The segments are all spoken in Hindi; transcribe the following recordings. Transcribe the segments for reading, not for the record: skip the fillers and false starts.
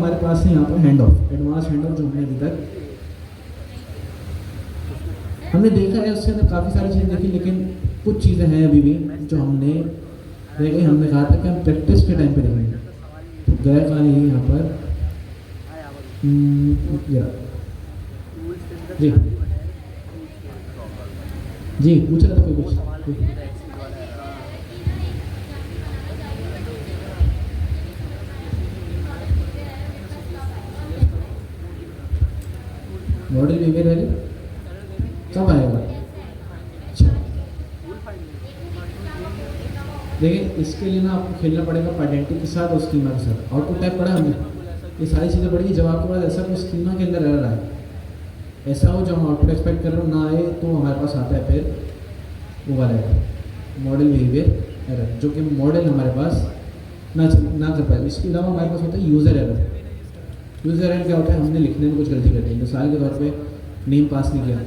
हमारे पास है यहाँ पर hand of, advance hand of जो हमने अभी तक हमने देखा है, उसके अंदर काफ़ी सारी चीज़ें देखी, लेकिन कुछ चीज़ें हैं अभी भी जो हमने देखी। हमने कहा था कि हम प्रैक्टिस के टाइम पे देखेंगे, तो गए कहाँ है यहाँ पर जी जी पूछ रहा था कोई कुछ। मॉडल बिहेवियर है कब आएगा? अच्छा देखिए, इसके लिए ना आपको खेलना पड़ेगा पाइडेंटिटी के साथ और स्कीमा के साथ। आउटपुट टाइप पढ़ा हमने, ये सारी चीज़ें पढ़ी। जब आपके पास ऐसा कोई स्कीमा के अंदर एरर आए, ऐसा हो जो हम आउटपुट एक्सपेक्ट कर रहे हो ना आए, तो हमारे पास आता है फिर वो वाला मॉडल बिहेवियर एरर, जो कि मॉडल हमारे पास ना कर पाए। इसके अलावा हमारे पास होता है यूज़र एरर। यूज़र एरर क्या होता है? हमने लिखने में कुछ गलती कर दी, मिसाल के तौर पे नेम पास नहीं किया,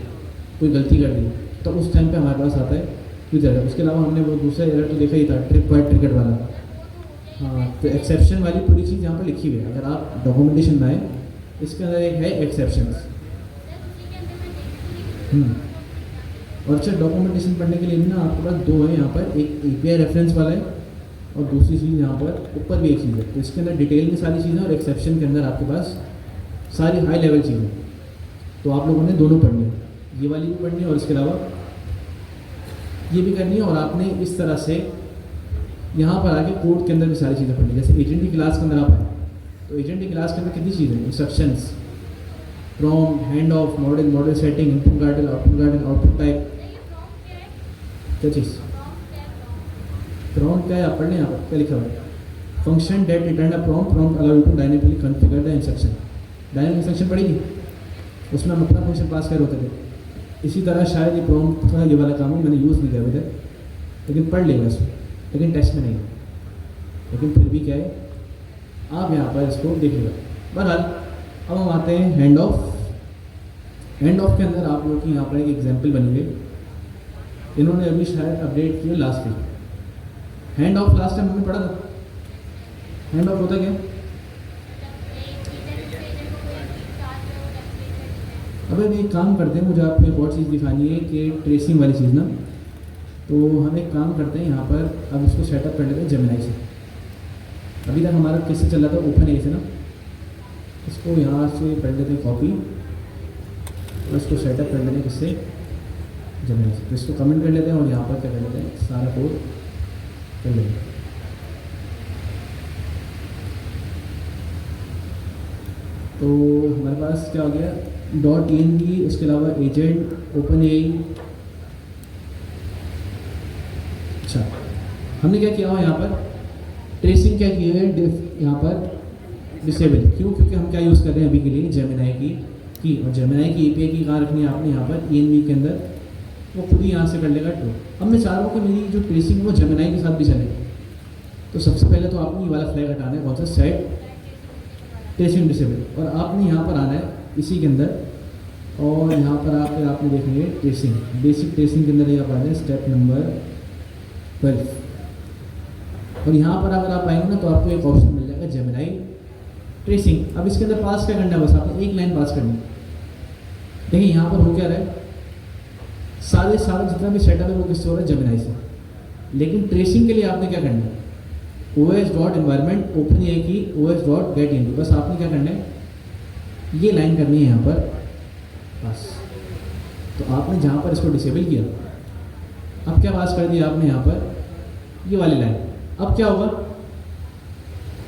कोई गलती कर दी, तो उस टाइम पे हमारे पास आता है यूज़र एरर। उसके अलावा हमने वो दूसरा एरर तो देखा ही था, ट्रिप वाइट ट्रिकेट वाला। हाँ, तो एक्सेप्शन वाली पूरी चीज़ यहाँ पर लिखी हुई है। अगर आप डॉक्यूमेंटेशन में आए, इसके अंदर एक है एक्सेप्शंस। और अच्छा, डॉक्यूमेंटेशन पढ़ने के लिए भी ना आपके पास दो है यहाँ पर, एक API रेफरेंस वाला है और दूसरी चीज़ यहाँ पर ऊपर भी एक चीज़ है। तो इसके अंदर डिटेल में सारी चीज़ें, और एक्सेप्शन के अंदर आपके पास सारी हाई लेवल चीज़ें। तो आप लोगों ने दोनों पढ़नी है, ये वाली भी पढ़नी है और इसके अलावा ये भी करनी है। और आपने इस तरह से यहाँ पर आके कोड के अंदर भी सारी चीज़ें पढ़नी है। जैसे एजेंट की क्लास के अंदर आप आए, तो एजेंट की क्लास के अंदर कितनी चीज़ें हैं? Instructions, from, hand of, model, model setting, input garden, output type. क्या चीज़ प्रॉम्प्ट क्या है? आप पढ़ लें। यहाँ पर क्या लिखा हुआ है? Function that return a prompt allow you to dynamically configure the instruction. Dynamic instruction पढ़ेगी, उसमें हम अपना फंक्शन पास कर होते थे। इसी तरह शायद ये प्रॉम्प्ट का ये वाला काम है, मैंने यूज़ नहीं किया अभी तक, लेकिन पढ़ लेगा इसको, लेकिन टेस्ट में नहीं। लेकिन फिर भी क्या है, आप यहाँ पर इसको देखिएगा। बहरहाल अब हम आते हैं हैंड ऑफ। हैंड ऑफ के अंदर आप लोग की यहाँ पर एक एग्जाम्पल बनी हुई, इन्होंने अभी शायद अपडेट किया last week. Hand off last time हमने पढ़ा था। हैंड ऑफ होता क्या? अब एक काम करते हैं, मुझे आपको एक और चीज़ दिखानी है कि ट्रेसिंग वाली चीज़ ना, तो हम एक काम करते हैं यहाँ पर, अब इसको सेटअप कर लेते हैं जेमिनाई से। अभी तक हमारा किससे चल रहा था? ओपन ए से ना। इसको यहाँ से कर लेते हैं कॉपी और इसको सेटअप कर लेते हैं किससे? जेमिनाई से। तो इसको कमेंट कर लेते हैं और यहाँ पर क्या कर लेते हैं, सारा कोड कर लेते हैं। तो हमारे पास क्या हो गया? .env, उसके अलावा एजेंट, ओपन ए। अच्छा, हमने क्या किया हुआ यहाँ पर? ट्रेसिंग क्या की है यहाँ पर? डिसेबल। क्यों? क्योंकि हम क्या यूज़ कर रहे हैं अभी के लिए? जेमिनाई की। और जेमिनाई की API की कहाँ रखनी है आपने? यहाँ पर env के अंदर, वो खुद ही यहाँ से कर लेगा ट्रू। अब मैं चाह रहा हूँ कि मेरी जो ट्रेसिंग वो जेमिनाई के साथ भी चले। तो सबसे पहले तो आपने ये वाला फ्लैग हटाना है, कौन सा? Set tracing disable. और आपने यहाँ पर आना है इसी के अंदर, और यहाँ पर आकर आपने देखेंगे ट्रेसिंग, बेसिक ट्रेसिंग के अंदर ये आप आ जाए स्टेप नंबर 12। और यहाँ पर अगर आप आएंगे ना, तो आपको एक ऑप्शन मिल जाएगा जेमिनाई ट्रेसिंग। अब इसके अंदर पास क्या करना है? बस आपने एक लाइन पास करनी है। देखिए यहाँ पर हो क्या रहा है, सारे जितना भी सेटअप है वो किससे हो रहा है? जेमिनाई से। लेकिन ट्रेसिंग के लिए आपने क्या करना है? os.environment ओपन ए की os.getenv। बस आपने क्या करना है? ये लाइन करनी है यहाँ पर बस। तो आपने जहाँ पर इसको डिसेबल किया, अब क्या पास कर दिया आपने यहाँ पर? ये वाली लाइन। अब क्या होगा?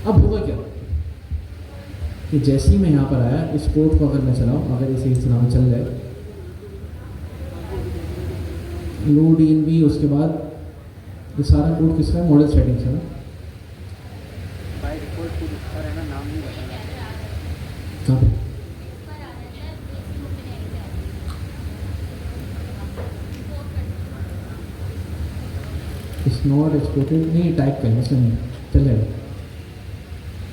अब होगा क्या कि जैसे ही मैं यहाँ पर आया, इस कोड को अगर मैं चलाऊँ, अगर इसे इस तरह चल जाए, लोड env, उसके बाद ये सारा कोड किसका है? मॉडल सेटिंग्स है ना। कहाँ पे? इस नॉट एक्सपोर्टेड नहीं, टाइप करें इसमें नहीं चल जाएगा।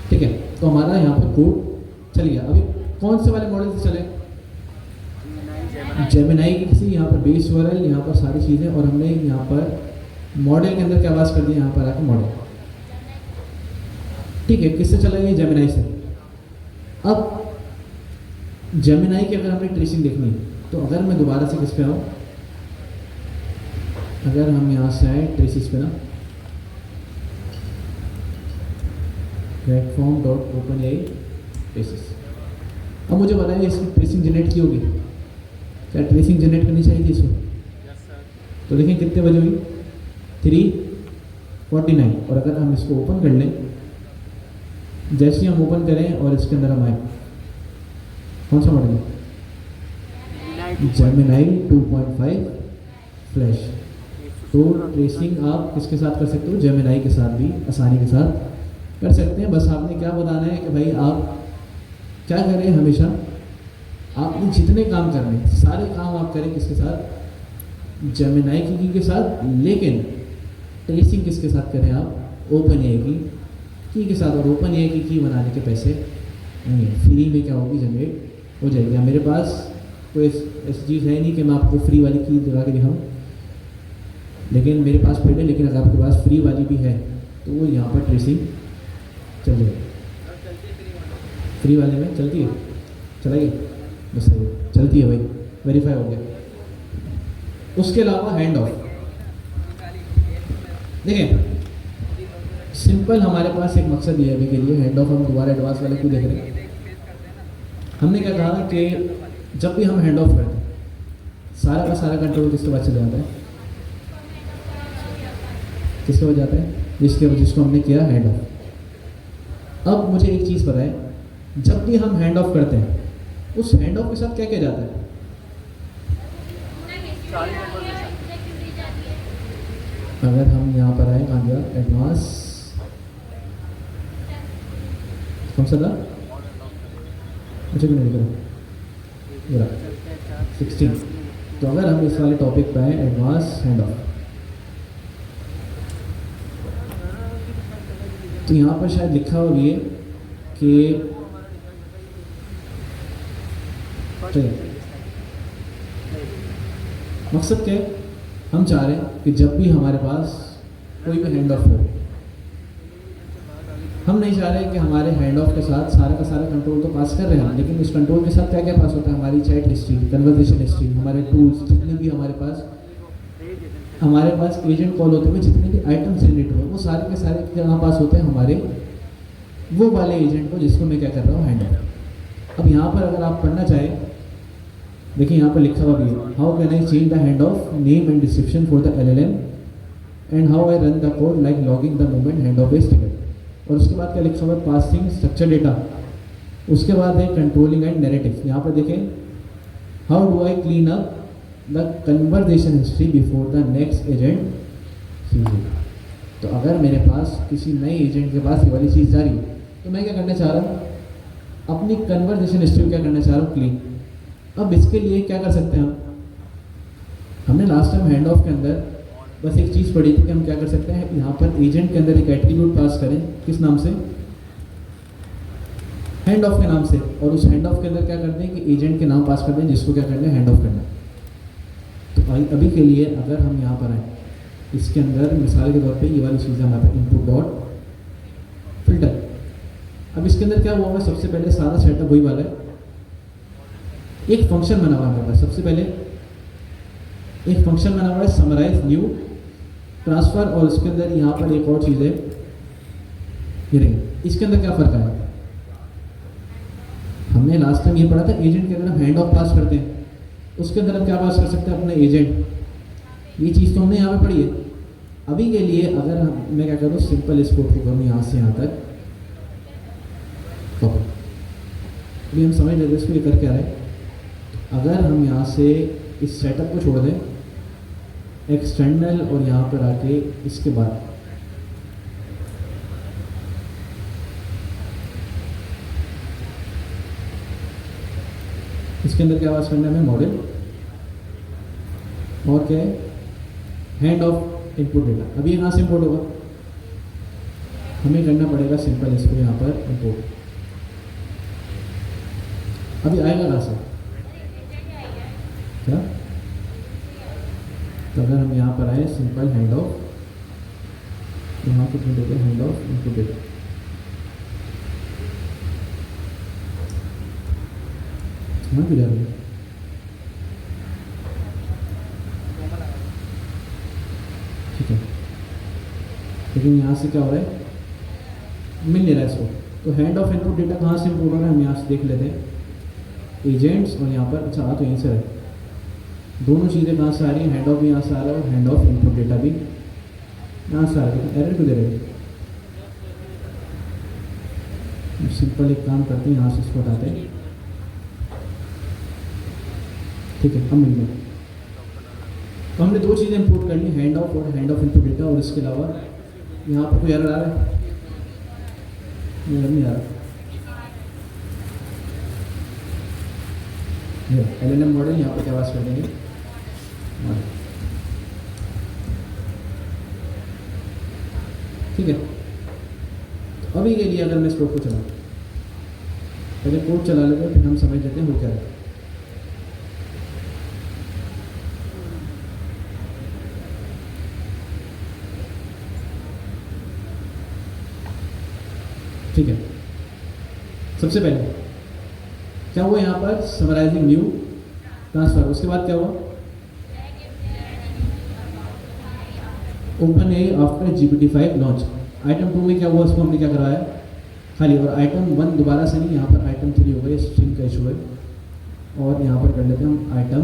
ठीक है, तो हमारा यहाँ पर कोड चल गया। अभी कौन से वाले मॉडल से चले? जेमिनाई की किसी, यहाँ पर बेस URL, यहाँ पर सारी चीज़ें, और हमने यहाँ पर मॉडल के अंदर क्या पास कर दिया? यहाँ पर आकर मॉडल। ठीक है, किससे चला? ये जेमिनाई से। अब जेमिनाई की अगर हमें ट्रेसिंग देखनी है तो अगर मैं दोबारा से किस पे आऊँ, अगर हम यहाँ से आए ट्रेसिस पे ना, प्लेटफॉर्म डॉट ओपन ए ट्रेसिस, अब मुझे बताइए इसकी ट्रेसिंग जनरेट की होगी, क्या ट्रेसिंग जनरेट करनी चाहिए थी इसको? तो देखें कितने बजे हुई, 3:49। और अगर हम इसको ओपन कर लें, जैसे ही हम ओपन करें और इसके अंदर हम आए, कौन सा मॉडल है? Gemini 2.5 flash. तो ट्रेसिंग आप किसके साथ कर सकते हो? जेमिनाई के साथ भी आसानी के साथ कर सकते हैं। बस आपने क्या बताना है कि भाई आप क्या करें, हमेशा आपने जितने काम करने सारे काम आप करें किसके साथ? जेमिनाई की के साथ, लेकिन ट्रेसिंग किसके साथ करें आप? ओपन ए की के साथ। और ओपन ए की बनाने के पैसे नहीं है, फ्री में क्या होगी, जनरेट हो जाएगी। मेरे पास कोई ऐसी चीज़ है नहीं कि मैं आपको फ्री वाली की लगा के दिखाऊँ, लेकिन मेरे पास पेड है। लेकिन अगर आपके पास फ्री वाली भी है तो वो यहाँ पर ट्रेसिंग चल जाएगी। फ्री वाले में चलती है, चलाइए बस, चलती है भाई, वेरीफाई हो गया। उसके अलावा हैंड ऑफ, देखें सिंपल हमारे पास एक मकसद ये है अभी के लिए, हैंड ऑफ हम दोबारा एडवांस वाले क्यों देख रहे हैं? हमने क्या कहा कि जब भी हम हैंड ऑफ करते हैं सारा का सारा कंट्रोल किसके पास चले जाता है? किसके पास जाता है? जिसको हमने किया हैंड ऑफ। अब मुझे एक चीज़ पता है, जब भी हम हैंड ऑफ करते हैं उस हैंड ऑफ के साथ क्या क्या जाता है? अगर हम यहाँ पर आए, कहाँ गया एडवांस, कौन सा था? मुझे भी नहीं दिख रहा, 16। तो अगर हम इस वाले टॉपिक पे आए, एडवांस हैंड ऑफ, तो यहाँ पर शायद लिखा हो ये कि मकसद क्या है? हम चाह रहे हैं कि जब भी हमारे पास कोई भी हैंड ऑफ हो, हम नहीं चाह रहे कि हमारे हैंड ऑफ के साथ सारा का सारा कंट्रोल तो पास कर रहे हैं, लेकिन उस कंट्रोल के साथ क्या क्या पास होता है? हमारी चैट हिस्ट्री, कन्वर्सेशन हिस्ट्री, हमारे टूल्स, जितने भी हमारे पास एजेंट कॉल होते हैं, जितने भी आइटम्स जनरेट हुए, वो सारे के सारे कहाँ पास होते हैं? हमारे वो वाले एजेंट को जिसको मैं क्या कर रहा हूँ, हैंड ऑफ। अब यहाँ पर अगर आप पढ़ना चाहें, देखिए यहाँ पर लिखा हुआ भी है, how can I change the hand of name and description for the LLM and how I run the code like logging the moment hand of is triggered. और उसके बाद क्या लिखा हुआ है? Passing structure data. उसके बाद है कंट्रोलिंग एंड नैरेटिव। यहाँ पर देखें, how do I clean up the conversation history before the next agent sees it. तो अगर मेरे पास किसी नए एजेंट के पास ये वाली चीज़ जा रही है तो मैं क्या करना चाह रहा हूँ? अपनी कन्वर्सेशन हिस्ट्री को क्या करना चाह रहा हूँ? क्लीन। अब इसके लिए क्या कर सकते हैं हम? हमने लास्ट टाइम हैंड ऑफ के अंदर बस एक चीज़ पढ़ी थी कि हम क्या कर सकते हैं, यहाँ पर एजेंट के अंदर एक एट्रीब्यूट पास करें, किस नाम से? हैंड ऑफ के नाम से। और उस हैंड ऑफ के अंदर क्या करते हैं कि एजेंट के नाम पास कर दें जिसको क्या करना है, हैंड ऑफ करना है। तो अभी के लिए अगर हम यहाँ पर आए, इसके अंदर मिसाल के तौर पे ये वाली चीज़ हमारे पास इनपुट डॉट फिल्टर। अब इसके अंदर क्या हुआ है? सबसे पहले सारा सेटअप वही वाला है, एक फंक्शन बना हुआ है हमारे पास। सबसे पहले एक फंक्शन बना हुआ है समराइज न्यू ट्रांसफर, और इसके अंदर यहाँ पर एक और चीज़ है, ये देखिए इसके अंदर क्या फ़र्क आया? हमने लास्ट टाइम ये पढ़ा था, एजेंट के अंदर हम हैंड ऑफ पास करते हैं, उसके अंदर हम क्या पास कर सकते हैं? अपना एजेंट। ये चीज़ तो हमने यहाँ पे पढ़ी है। अभी के लिए अगर मैं क्या करूँ, सिंपल इसको करूँ यहाँ से यहाँ तक, अभी हम समझ लेते इसको ये कर क्या रहे हैं। अगर हम यहाँ से इस सेटअप को छोड़ दें, एक्सटर्नल, और यहाँ पर आके इसके बाद इसके अंदर क्या पास करना है हमें? मॉडल, और क्या है? Hand of input data. अभी यहाँ से इम्पोर्ट होगा, हमें करना पड़ेगा सिंपल इसको यहाँ पर इम्पोर्ट। अभी आएगा कहाँ से? क्या? तो अगर हम यहाँ पर आए, सिंपल हैंड ऑफ, यहाँ कितने data? Hand of input data. वहाँ क्यों जा रही है? ठीक है, लेकिन यहाँ से क्या हो रहा है, मिल नहीं रहा है इसको। तो हैंड ऑफ इनपुट डेटा कहाँ से इम्पोर्ट हो रहा है, हम यहाँ से देख लेते हैं, एजेंट्स और यहाँ पर, अच्छा आ तो यहीं से है, दोनों चीज़ें कहाँ से आ रही हैं, हैंड ऑफ भी यहाँ से आ रहा है और हैंड ऑफ इनपुट डेटा भी यहाँ से आ रहा है। एरर क्यों दे रहे हैं? सिंपल एक काम करते हैं, यहाँ से इसको हटाते हैं। ठीक है, हम मिल गए। तो हमने दो चीज़ें इंपोर्ट कर ली, हैंड ऑफ और हैंड ऑफ इनपुट डेटा, और इसके अलावा यहाँ पर कोई एरर आ रहा है? एरर नहीं आ रहा। LLM मॉडल यहाँ पर क्या बात कर देंगे, मॉडल। ठीक है, तो अभी के लिए अगर मैं इस कोड को चलाऊँ, पहले कोड चला लेते फिर हम समझ लेते हैं वो क्या है। ठीक है, सबसे पहले क्या हुआ यहाँ पर, समराइजिंग न्यू ट्रांसफर, उसके बाद क्या हुआ, open A after GPT-5 launch. Item 2 में क्या हुआ, उसको हमने क्या करवाया खाली, और आइटम 1 दोबारा से नहीं, यहाँ पर आइटम 3 हो गए, स्ट्रिंग का इशू है, और यहाँ पर कर लेते हैं हम आइटम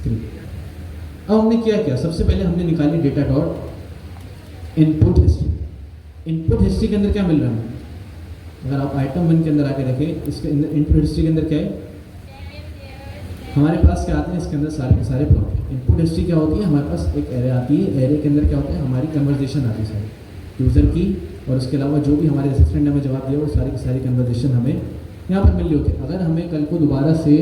3। अब हमने क्या किया, सबसे पहले हमने निकाली data dot input history. Input history के अंदर क्या मिल रहा है, अगर आप आइटम 1 के अंदर आके देखें, इसके अंदर इनपुट हिस्ट्री के अंदर क्या है, हमारे पास क्या आते हैं, इसके अंदर सारे के सारे प्लॉट। इनपुट हिस्ट्री क्या होती है, हमारे पास एक एरे आती है, एरे के अंदर क्या होता है, हमारी कन्वर्सेशन आती है सारी यूज़र की, और उसके अलावा जो भी हमारे असिस्टेंट ने हमें जवाब दिया वो सारी की सारी कन्वर्सेशन हमें यहाँ पर मिल रही होती है। अगर हमें कल को दोबारा से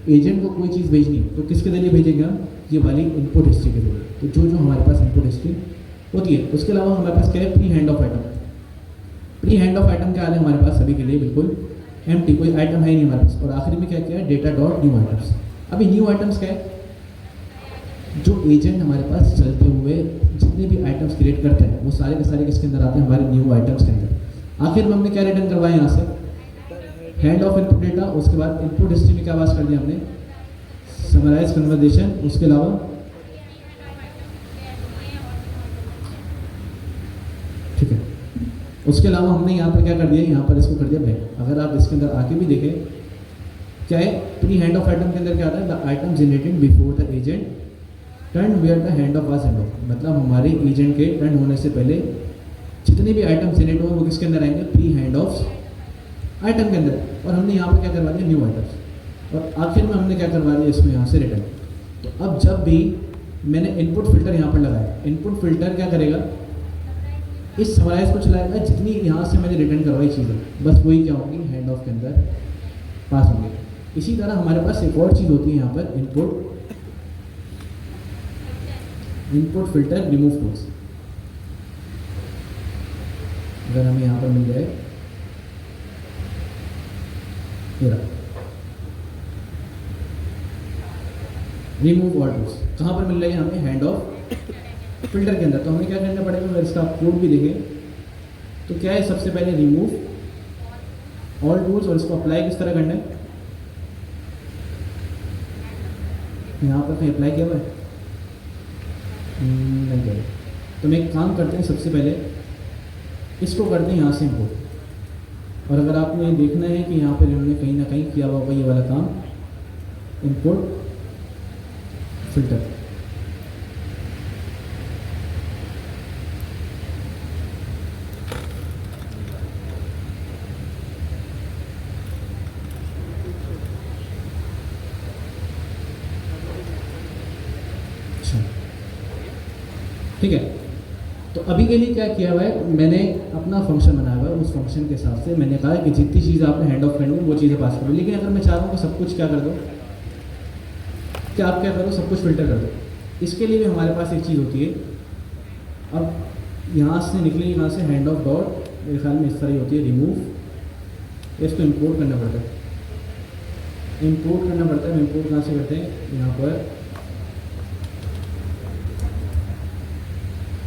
एजेंट को कोई चीज़ भेजनी है तो किसके जरिए भेजेंगे हम, ये वाली इनपुट हिस्ट्री के जरिए। तो जो जो हमारे पास इनपुट हिस्ट्री होती है, उसके अलावा हमारे पास क्या है, pre hand of item. Pre hand of item क्या है हमारे पास सभी के लिए बिल्कुल एम्प्टी, कोई आइटम है ही नहीं हमारे पास। और आखिरी में क्या किया है, डेटा डॉट न्यू आइटम्स। अभी न्यू आइटम्स क्या है, जो एजेंट हमारे पास चलते हुए जितने भी आइटम्स क्रिएट करते हैं वो सारे के सारे किसके अंदर आते हैं, हमारे न्यू आइटम्स के अंदर। आखिर में हमने क्या रिटर्न करवाया यहाँ से, हैंड ऑफ इनपुट डेटा, उसके बाद इनपुट हिस्ट्री में क्या बात कर दिया हमने, समराइज कन्वर्सेशन, उसके अलावा ठीक है, उसके अलावा हमने यहाँ पर क्या कर दिया, यहाँ पर इसको कर दिया बैक। अगर आप इसके अंदर आके भी देखें क्या है, प्री हैंड ऑफ आइटम के अंदर क्या आता है, the item generated before the agent turn where the hand off was hand off. मतलब हमारे एजेंट के टर्न होने से पहले जितने भी आइटम जनरेट हुए वो किसके अंदर आएंगे, प्री हैंड ऑफ आइटम के अंदर। और हमने यहाँ पर क्या करवा दिया, न्यू आइटम्स। और आखिर में हमने क्या करवा दिया, इसको यहाँ से रिटर्न। तो अब जब भी मैंने इनपुट फिल्टर यहाँ पर लगाया, इनपुट फिल्टर क्या करेगा, इस समराइज को चलाएगा, जितनी यहाँ से मैंने रिटर्न करवाई चीज़ें बस वही क्या होंगी, हैंड ऑफ के अंदर पास होंगे। इसी तरह हमारे पास एक और चीज़ होती है यहाँ पर, इनपुट फिल्टर रिमूव टूल्स। अगर हमें यहाँ पर मिल जाए, रिमूव ऑल टूल्स कहाँ पर मिल रही है हमें, हैंड ऑफ फिल्टर के अंदर। तो हमें क्या करना पड़ेगा, अगर इसका आप कोड भी देखें तो क्या है, सबसे पहले रिमूव ऑल टूल्स, और इसको अप्लाई किस तरह करना है, यहाँ पर कहीं अप्लाई किया हुआ है नहीं किया। तो मैं एक काम करते हैं, सबसे पहले इसको करते हैं यहाँ से इम्पोर्ट। और अगर आपने देखना है कि यहाँ पर इन्होंने कहीं ना कहीं किया हुआ ये वाला काम, इम्पोर्ट फिल्टर, ठीक है। तो अभी के लिए क्या किया हुआ है, मैंने अपना फंक्शन बनाया हुआ है, उस फंक्शन के हिसाब से मैंने कहा कि जितनी चीज़ आपने हैंड ऑफ करनी है वो चीज़ें पास करो। लेकिन अगर मैं चाह रहा हूँ कि सब कुछ क्या कर दो, क्या आप क्या करो, सब कुछ फिल्टर कर दो, इसके लिए भी हमारे पास एक चीज़ होती है। अब यहाँ से निकले, यहाँ से हैंड ऑफ डॉट, मेरे ख्याल में इस तरह ही होती है, रिमूव। इसको इम्पोर्ट करना पड़ता है, इम्पोर्ट करना पड़ता है। इम्पोर्ट कहाँ से करते हैं, यहाँ पर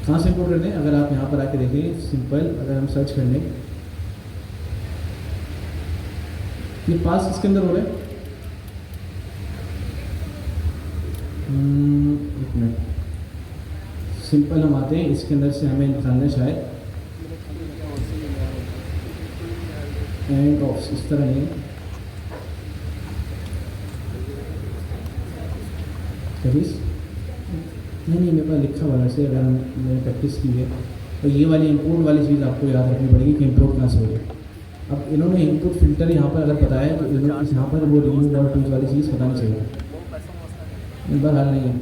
कहाँ से इम्पोर्ट करते हैं, अगर आप यहाँ पर आके देखें, सिंपल अगर हम सर्च कर लें, ये पास इसके अंदर हो रहा है, एक मिनट, सिंपल हम आते हैं, इसके अंदर से हमें निकालना है शायद एंड ऑफ, इस तरह नहीं कभी नहीं मेरे पास लिखा हुआ से, अगर मैंने प्रैक्टिस की है तो ये वाली इंपोर्ट वाली चीज़ आपको याद रखनी पड़ेगी कि इंपोर्ट कहाँ से हो रही है। अब इन्होंने इनपुट फिल्टर यहाँ पर अगर बताया तो इन्होंने यहाँ पर वो रिमूव और टूल्स वाली चीज़ बतानी चाहिए, इस बार हल नहीं है।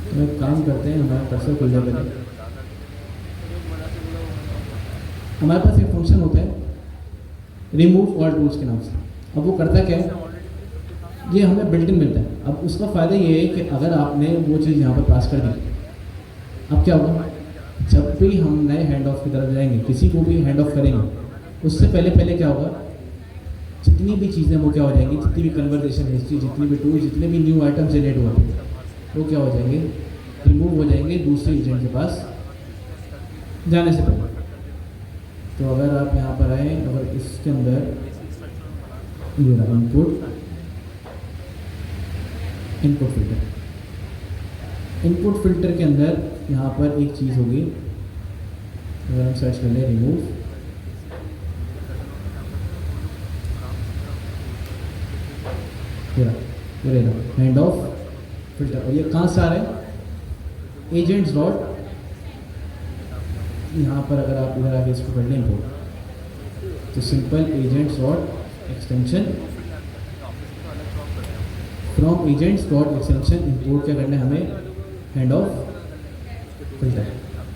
तो एक काम करते हैं, हमारा कर्सर खुल जाए पहले, हमारे पास एक फंक्शन होता है रिमूव ऑल टूल्स के नाम से। अब वो करता क्या है, ये हमें बिल्ट इन मिलता है। अब उसका फ़ायदा ये है कि अगर आपने वो चीज़ यहाँ पर पास कर दी, अब क्या होगा, जब भी हम नए हैंड ऑफ की तरफ जाएंगे, किसी को भी हैंड ऑफ करेंगे, उससे पहले क्या होगा, जितनी भी चीज़ें वो क्या हो जाएंगी, जितनी भी कन्वर्सेशन हिस्ट्री, जितनी भी टूल, जितने भी न्यू आइटम जनरेट हुए वो क्या हो जाएंगे, रिमूव हो जाएंगे दूसरे एजेंट के पास जाने से पहले। तो अगर आप यहाँ पर आए, अगर इसके अंदर ये रहा इनपुट फिल्टर, इनपुट फिल्टर के अंदर यहाँ पर एक चीज़ होगी, अगर हम सर्च कर लें रिमूव, हैंड ऑफ फिल्टर, और ये कहाँ से आ रहा है, एजेंट्स डॉट, यहाँ पर अगर आप इधर आगे इसको कर लें इम्पोर्ट, तो simple agents dot extension from agents dot extension import क्या करना है हमें, हैंड ऑफ फिल्टर।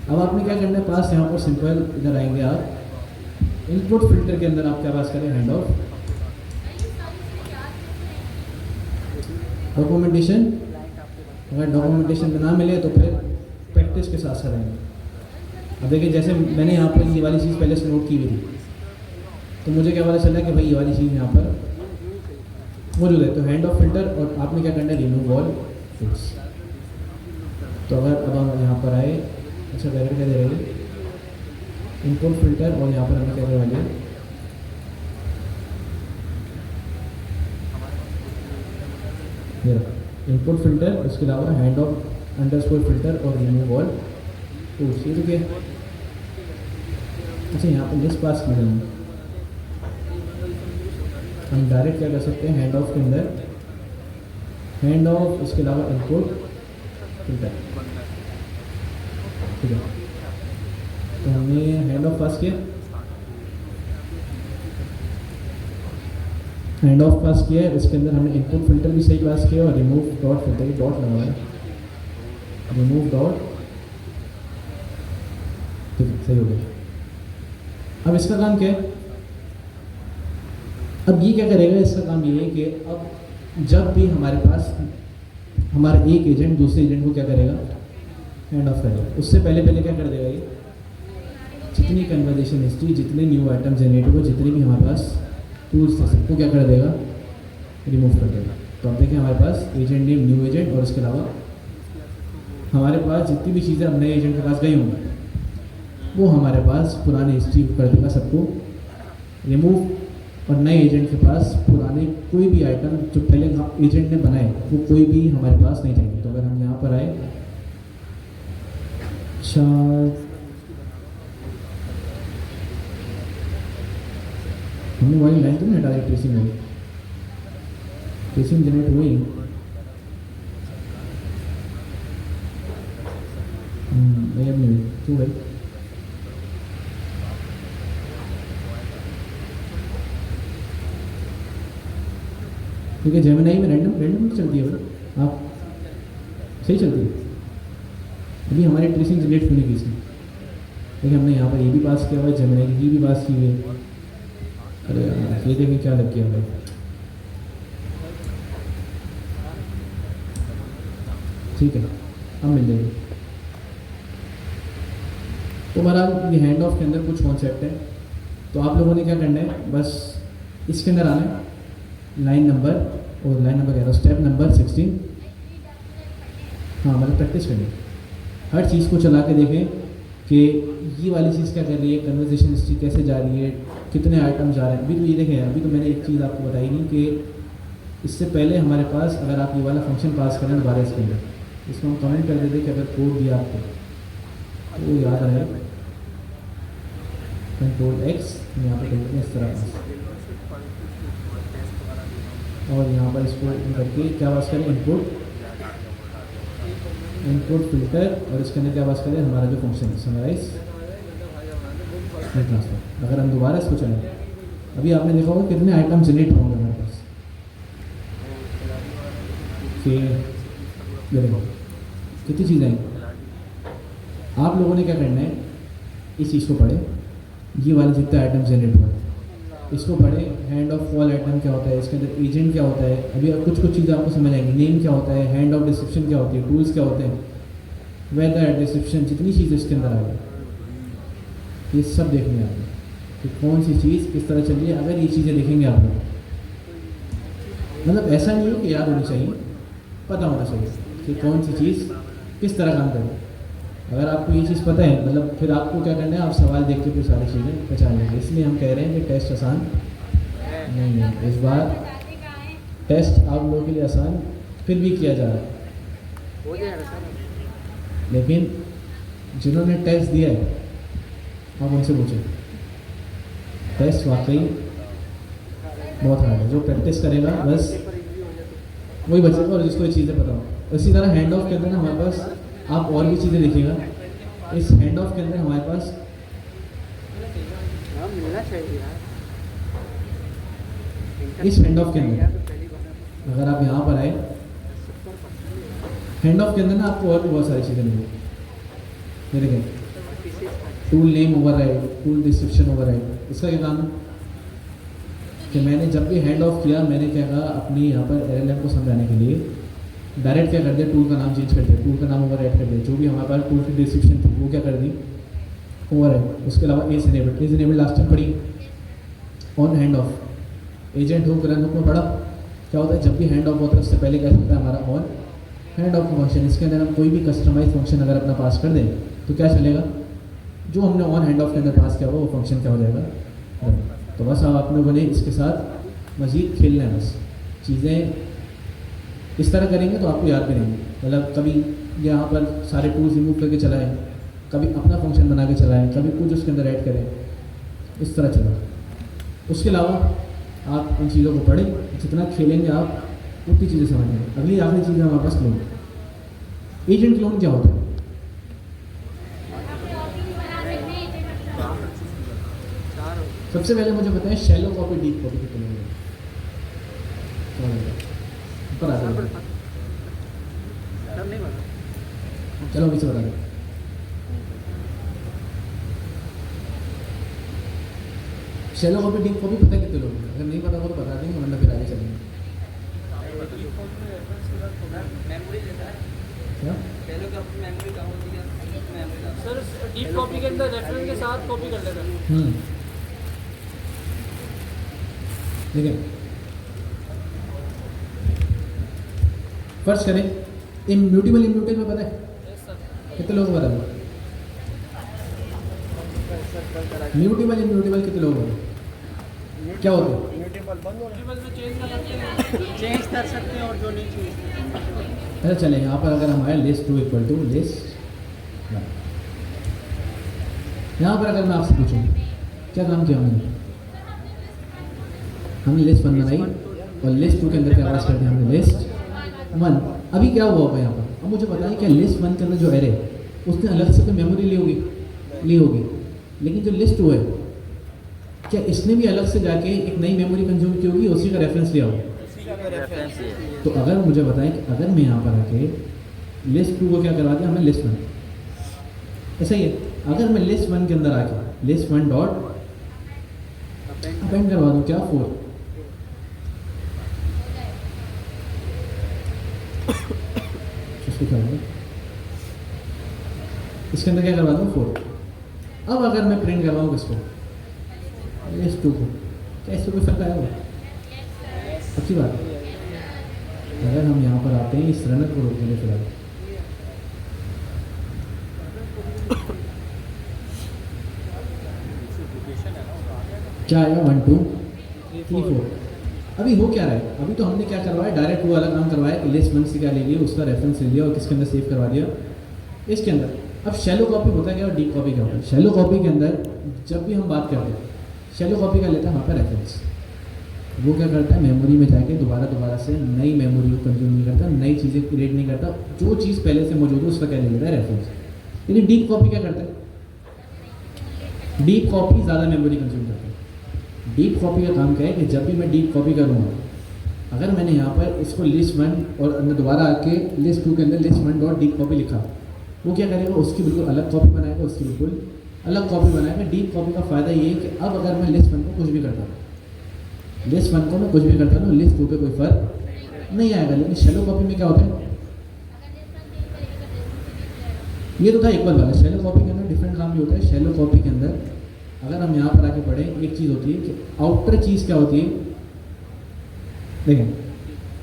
अब आपने क्या करना है, पास यहाँ पर सिंपल इधर आएंगे आप, इनपुट फिल्टर के अंदर आप क्या पास करें, हैंड ऑफ डॉक्यूमेंटेशन। अगर डॉक्यूमेंटेशन में ना मिले तो फिर प्रैक्टिस के साथ साथ रहेंगे। अब देखिए, जैसे मैंने यहाँ पर ये वाली चीज़ पहले से नोट की हुई थी, तो मुझे क्या पता चला कि भाई ये वाली चीज़ यहाँ पर मौजूद है, तो हैंड ऑफ फिल्टर, और आपने क्या करना है, रिमूव ऑल टूल्स। तो अगर अब हम यहाँ पर आए, अच्छा वेरिफाई क्या दे रहे हैं, इनपुट फिल्टर, और यहाँ पर हमें क्या करने वाले हैं, इनपुट फिल्टर, उसके अलावा हैंड ऑफ अंडरस्कोर फिल्टर और रिमूव ऑल टूल्स, ये तो क्या। अच्छा यहाँ पर लिस्ट पास की है, हम डायरेक्ट क्या कर सकते हैं, हैंड ऑफ के अंदर हैंड ऑफ, उसके अलावा इनपुट फिल्टर, ठीक है। तो हमने हैंड ऑफ पास किया, हैंड ऑफ पास किया है, इसके अंदर हमने इनपुट फिल्टर भी सही पास किया, और रिमूव डॉट फिल्टर डॉट लगा है, रिमूव डॉट, ठीक है, सही हो गया। अब इसका काम क्या है, अब ये क्या करेगा, इसका काम ये है कि अब जब भी हमारे पास हमारा एक एजेंट दूसरे एजेंट को क्या करेगा, हैंड ऑफ करेगा, उससे पहले क्या कर देगा, ये जितनी कन्वर्सेशन हिस्ट्री, जितने न्यू आइटम जनरेट हो, जितने भी हमारे पास टूल्स थे, सबको क्या कर देगा, रिमूव कर देगा। तो अब देखिए हमारे पास एजेंट नेम, न्यू एजेंट, और इसके अलावा हमारे पास जितनी भी चीज़ें अब नए एजेंट के पास गई होंगी, वो हमारे पास पुराने हिस्ट्री कर देगा, सबको रिमूव, और नए एजेंट के पास पुराने कोई भी आइटम जो पहले एजेंट ने बनाए वो कोई भी हमारे पास नहीं जाएंगे। तो अगर हम यहाँ पर आए, अच्छा हमने वही लाइन तो नहीं हटा दी, ट्रेसिंग हुई, ट्रेसिंग जनरेट हुई, नहीं अब नहीं हुई, क्यों भाई, क्योंकि जेमिनाई में रैंडम चलती है, आप सही चलती है। अभी हमारी ट्रेसिंग जनरेट होने की इसमें, देखिए हमने यहाँ पर ये भी पास किया हुआ है, जेमिनाई की भी पास की हुई है। अरे यार ये देखिए क्या लग गया भाई, ठीक है, अब मिल जाएगी। तो बहरहाल ये हैंड ऑफ के अंदर कुछ कॉन्सेप्ट है, तो आप लोगों ने क्या करना है, बस इसके अंदर आना है, लाइन नंबर, और लाइन नंबर कह रहा हूँ, स्टेप नंबर 16, हाँ मतलब प्रैक्टिस करनी, हर चीज़ को चला के देखें कि ये वाली चीज़ क्या कर रही है, कन्वर्सेशन हिस्ट्री कैसे जा रही है, कितने आइटम जा रहे हैं। अभी तो ये देखें, अभी तो मैंने एक चीज़ आपको बताई नहीं कि इससे पहले हमारे पास अगर आप ये वाला फंक्शन पास करें दोबारा इसके अंदर, इसको हम कमेंट कर देते कि अगर कोड दिया आपको तो वो याद रहे, कंट्रोल एक्स यहाँ पर देखते हैं इस तरह पास, और यहाँ पर इसको करके क्या पास करें, इनपुट फिल्टर, और इसके अंदर क्या पास करें, हमारा जो फंक्शन है समराइज ट्रांसफर। अगर हम दोबारा इसको चलें, अभी आपने देखा होगा कितने आइटम जनरेट होंगे हमारे पास, कि देखो कितनी चीज़ें हैं। आप लोगों ने क्या करना है, इस चीज़ को पढ़े, ये वाले जितने आइटम जनरेट हुए इसको पढ़े, हैंड ऑफ फॉल आइटम क्या होता है, इसके अंदर एजेंट क्या होता है, अभी कुछ चीज़ें आपको समझ आएंगी, नेम क्या होता है, हैंड ऑफ डिस्क्रिप्शन क्या होती है, टूल्स क्या होते हैं, वेदर डिस्क्रिप्शन, जितनी चीज़ें इसके अंदर आ गई ये सब देखने आपको कि कौन सी चीज़ किस तरह चल रही है। अगर ये चीज़ें देखेंगे आप लोग, मतलब ऐसा नहीं हो कि याद होनी चाहिए, पता होना चाहिए कि कौन सी चीज़ किस तरह काम करे। अगर आपको ये चीज़ पता है, मतलब फिर आपको क्या करना है, आप सवाल देख के फिर सारी चीज़ें पहचान लेंगे। इसलिए हम कह रहे हैं कि टेस्ट आसान नहीं है, इस बार टेस्ट आप लोगों के लिए आसान फिर भी किया जा रहा है, लेकिन जिन्होंने टेस्ट दिया है आप उनसे पूछें, टेस्ट वाकई बहुत हार्ड है। जो प्रैक्टिस करेगा बस वही बचेगा और जिसको ये चीज़ें पता हो। इसी तरह हैंड ऑफ के अंदर ना हमारे पास आप और भी चीज़ें देखिएगा, इस हैंड ऑफ के अंदर हमारे पास इस हैंड ऑफ के अंदर अगर आप यहाँ पर आए, हैंड ऑफ के अंदर ना आपको और भी बहुत सारी चीज़ें मिलेंगी। ये देखें, tool name override, tool description override. इसका क्या काम है कि मैंने जब भी हैंड ऑफ किया, मैंने क्या कहा, अपनी यहाँ पर LLM को समझाने के लिए डायरेक्ट क्या कर दिया, टूल का नाम चेंज कर दिया, टूल का नाम ओवरराइड कर दिया, जो भी हमारे पास टूल की डिस्क्रिप्शन थी वो क्या कर दी, ओवरराइड। उसके अलावा एज इनेबल लास्ट टाइम पढ़ी, on hand of, agent hook, run hook में पढ़ा। क्या होता है जब भी हैंड ऑफ होता है उससे पहले क्या होता है हमारा ऑन हैंड ऑफ फंक्शन। इसके अंदर हम कोई भी कस्टमाइज फंक्शन अगर अपना पास कर दें तो क्या चलेगा, जो हमने ऑन हैंड ऑफ के अंदर पास किया होगा वो फंक्शन क्या हो जाएगा। तो बस अब आप लोगों ने इसके साथ मज़ीद खेलना है, बस चीज़ें इस तरह करेंगे तो आपको याद भी रहेंगे। मतलब कभी यहाँ पर सारे टूल्स रिमूव करके चलाएं, कभी अपना फंक्शन बना के चलाएं, कभी कुछ उसके अंदर ऐड करें, इस तरह चला। उसके अलावा आप इन चीज़ों को पढ़ें, जितना खेलेंगे आप उतनी चीज़ें समझेंगे। अगली आखिरी चीज़ है हमारे पास क्लोन। एजेंट क्लोन क्या होता है, सबसे पहले मुझे बताएं शैलो कॉपी डीप कॉपी कितने होंगे, ऊपर आ जाए, चलो अभी से बता दें। शैलो कॉपी डीप कॉपी पता है कितने लोग हैं, अगर नहीं पता हो तो बता देंगे वरना फिर आगे चलेंगे। सर डीप कॉपी के अंदर रेफरेंस के साथ कॉपी कर लेगा। ठीक है, फर्स्ट करें इम्यूटेबल, इम्यूटेबल में पता है कितने लोग बता दो, म्यूटेबल इम्यूटेबल कितने लोग हैं, क्या होते हैं, चेंज कर सकते हैं और जो नहीं चेंज। अच्छा चलें, यहाँ पर अगर हमारे लिस्ट 2 इक्वल टू लिस्ट, यहाँ पर अगर मैं आपसे पूछूँ क्या काम किया हमने लिस्ट 1 बनाई और लिस्ट 2 के अंदर क्या पास कर दिया हमने, लिस्ट 1। अभी क्या हुआ होगा यहाँ पर, अब मुझे बताइए क्या लिस्ट 1 के अंदर जो एरे उसने अलग से तो मेमोरी ली होगी, लेकिन जो लिस्ट 2 है क्या इसने भी अलग से जाके एक नई मेमोरी कंज्यूम की होगी, उसी का रेफरेंस लिया होगा। तो अगर मुझे बताएं कि अगर मैं यहाँ पर आके लिस्ट 2 को क्या करवा दिया हमने लिस्ट 1, ऐसा ही है। अगर मैं लिस्ट 1 के अंदर आके लिस्ट 1 डॉट अपेंड करवा दूँ क्या 4, इसके अंदर क्या करवा दूँ 4। अब अगर मैं प्रिंट करवाऊँ किसको, लिस्ट 2 को, क्या इससे कोई फर्क आया होगा, अच्छी बात है। अगर हम यहाँ पर आते हैं इस रनर को रोकने के फिलहाल, क्या आएगा 1 2 3 4, अभी हो क्या रहा है, अभी तो हमने क्या करवाया, डायरेक्ट वो वाला काम करवाया कि लिस्ट वन से क्या ले लिया, उसका रेफरेंस ले लिया और किसके अंदर सेव करवा दिया, इसके अंदर। अब शैलो कॉपी होता है क्या और डीप कॉपी क्या होता है? शैलो कॉपी के अंदर जब भी हम बात करते हैं, शैलो कॉपी का लेता है वहाँ पर रेफरेंस, वो क्या करता है मेमोरी में जाके दोबारा से नई मेमोरी को कंज्यूम नहीं करता, नई चीज़ें क्रिएट नहीं करता, जो चीज़ पहले से मौजूद है उसका क्या ले लेता है, रेफरेंस। लेकिन डीप कॉपी क्या करता है, डीप कॉपी ज़्यादा मेमोरी कंज्यूम करता है। डीप कॉपी का काम क्या है कि जब भी मैं डीप कॉपी करूँगा, अगर मैंने यहाँ पर इसको लिस्ट वन और अंदर दोबारा आके लिस्ट टू के अंदर list one dot deep copy लिखा, वो क्या करेगा, उसकी बिल्कुल अलग कॉपी बनाएगा, उसकी बिल्कुल अलग कॉपी बनाएगा। डीप कॉपी का फ़ायदा ये है कि अब अगर मैं लिस्ट वन को कुछ भी करता हूँ, लिस्ट वन को मैं कुछ भी करता हूँ, लिस्ट टू पे कोई फर्क नहीं आएगा। लेकिन शैलो कॉपी में क्या होता है, ये तो था इक्वल वाला। शैलो कॉपी के अंदर डिफरेंट काम भी होता है। शैलो कॉपी के अंदर अगर हम यहाँ पर आके पढ़ें, एक चीज़ होती है कि आउटर चीज़ क्या होती है, देखें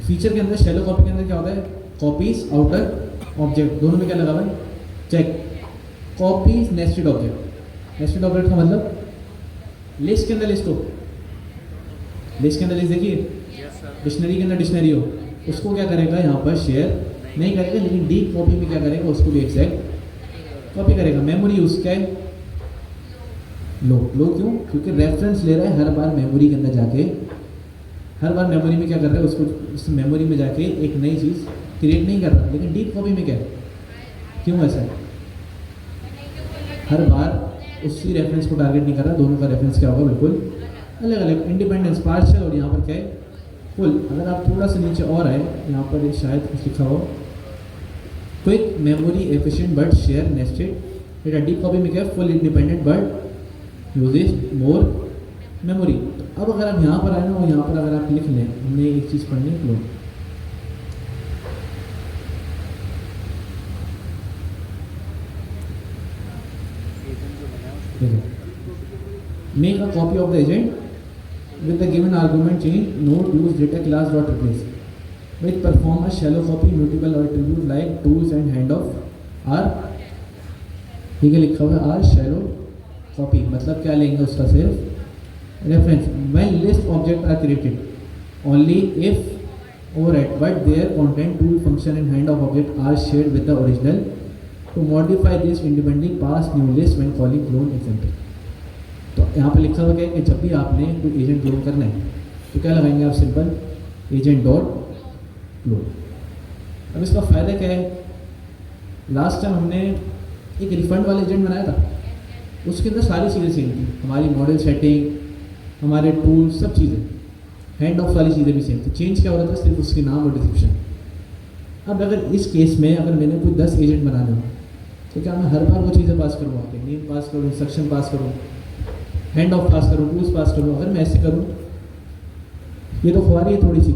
फीचर के अंदर शैलो कॉपी के अंदर क्या होता है, कॉपीज आउटर ऑब्जेक्ट, दोनों में क्या लगा हुआ है, check. Copies nested object, nested object का मतलब लिस्ट के अंदर लिस्ट हो, लिस्ट के अंदर लिस्ट देखिए, डिक्शनरी के अंदर डिक्शनरी हो, उसको क्या करेगा यहाँ पर शेयर नहीं करेगा। लेकिन डीप कॉपी में क्या करेगा, उसको भी एग्जैक्ट कॉपी करेगा। मेमोरी उसका है लो, लो क्यों, क्योंकि रेफरेंस ले रहा है हर बार मेमोरी के अंदर जाके, हर बार मेमोरी में क्या कर रहा है, उसको उस मेमोरी में जाके एक नई चीज़ क्रिएट नहीं कर रहा। लेकिन डीप कॉपी में क्या है, क्यों ऐसा है, हर बार उसी रेफरेंस को टारगेट नहीं कर रहा, दोनों का रेफरेंस क्या होगा, बिल्कुल अलग अलग। इंडिपेंडेंस पार्शियल, और यहाँ पर क्या है, फुल। अगर आप थोड़ा सा नीचे और आए, यहाँ पर शायद कुछ लिखा हो, quick memory efficient but share nested. Data deep copy में क्या है, full independent but usage more memory. तो अब अगर आप यहाँ पर आए ना, और यहाँ पर अगर आप लिख लें, हमने एक चीज़ पढ़नी है, लो make a copy of the agent with the given argument change, node use data class dot replace with perform a shallow copy mutable attribute like tools and handoff are, ठीक है लिखा हुआ है, shallow copy मतलब क्या लेंगे उसका सिर्फ reference. when list object are created only if override but their content tool function and handoff object are shared with the original to modify this independently pass new list when calling clone example। तो यहाँ पे लिखा हुआ है कि जब भी आपने कोई एजेंट क्लोन करना है तो क्या लगाएंगे आप, सिंपल एजेंट डॉट क्लोन। अब इसका फ़ायदा क्या है, लास्ट टाइम हमने एक रिफंड वाला एजेंट बनाया था, उसके अंदर सारी चीज़ें सेम थी, हमारी मॉडल सेटिंग, हमारे टूल, सब चीज़ें, हैंड ऑफ वाली चीज़ें भी सेम थी। चेंज क्या हो रहा था, सिर्फ उसके नाम और डिस्क्रिप्शन। अब अगर इस केस में अगर मैंने कोई 10 एजेंट बनाने हो तो क्या मैं हर बार वो चीज़ें पास करूँ, आपके नेम पास करूँ, इंस्ट्रक्शन पास करूँ, हैंड ऑफ पास करूँ, टूल्स पास करूँ? अगर मैं ऐसे करूँ, ये तो खुआरी है थोड़ी सी।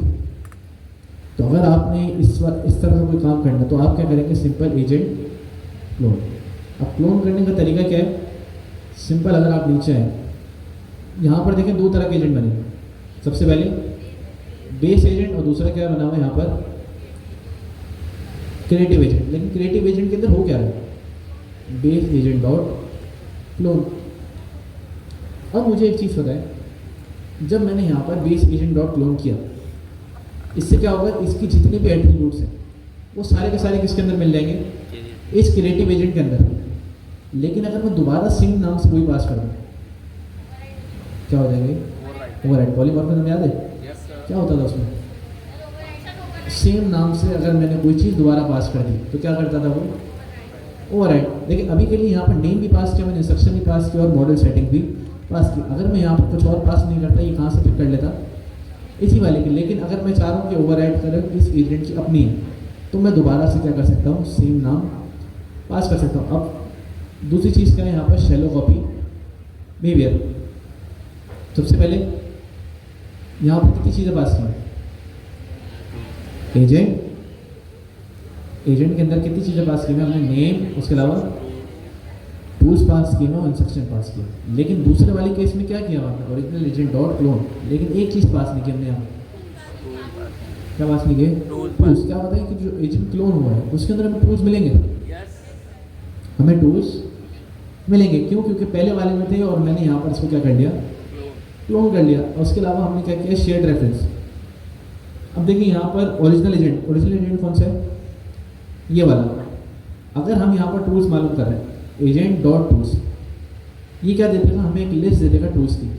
तो अगर आपने इस तरह का कोई काम करना, तो आप क्या करेंगे, सिंपल एजेंट क्लोन। अब क्लोन करने का तरीका क्या है, सिंपल, अगर आप नीचे आए, यहाँ पर देखें दो तरह के एजेंट बने। सबसे पहले बेस एजेंट और दूसरा क्या बना हुआ है यहाँ पर, क्रिएटिव एजेंट। लेकिन क्रिएटिव एजेंट के अंदर हो क्या रहा है, बेस एजेंट डॉट क्लोन। अब मुझे एक चीज़ बताएं, जब मैंने यहाँ पर बेस एजेंट डॉट क्लोन किया, इससे क्या होगा, इसकी जितने भी एट्रीब्यूट्स हैं वो सारे के सारे किसके अंदर मिल जाएंगे, इस क्रिएटिव एजेंट के अंदर। लेकिन अगर मैं दोबारा सेम नाम से कोई पास कर दूँ, क्या हो जाएंगे, ओवरराइड। पॉलीमॉर्फिज्म याद है क्या होता था उसमें, सेम नाम से अगर मैंने कोई चीज़ दोबारा पास कर दी तो क्या करता था वो, ओवरराइड। लेकिन अभी के लिए यहाँ पर नेम भी पास किया मैंने, इंस्ट्रक्शन भी पास किया और मॉडल सेटिंग भी पास की। अगर मैं यहाँ पर कुछ और पास नहीं करता, ये कहाँ से पिक कर लेता, इसी वाले की। लेकिन अगर मैं चाह रहा हूँ कि ओवरराइड करें इस एजेंट की अपनी है, तो मैं दोबारा से क्या कर सकता हूँ, सेम नाम पास कर सकता हूँ। अब दूसरी चीज़ क्या है यहाँ पर, शैलो कॉपी बिहेवियर। सबसे पहले यहाँ पर कितनी चीज़ें पास की, एजेंट, एजेंट के अंदर कितनी चीज़ें पास की हैं हमने, नेम, उसके अलावा टूल्स पास किए हैं और इंस्ट्रक्शन पास किए। लेकिन दूसरे वाले केस में क्या किया हमने, ओरिजिनल एजेंट डॉट क्लोन, लेकिन एक चीज़ पास नहीं की हमने यहाँ, क्या पास नहीं किए, टूल्स। क्या होता है कि जो एजेंट क्लोन हुआ है उसके अंदर हमें टूल्स मिलेंगे, हमें टूल्स मिलेंगे। क्यों, क्योंकि पहले वाले में थे और मैंने यहाँ पर इसको क्या कर लिया, क्लोन कर लिया। और उसके अलावा हमने क्या किया, शेयर्ड रेफरेंस। अब देखिए यहाँ पर ओरिजिनल एजेंट कौन सा है, ये वाला। अगर हम यहाँ पर टूल्स मालूम कर रहे हैं एजेंट डॉट टूल्स, ये क्या दे देगा, हमें एक लिस्ट दे देगा टूल्स की।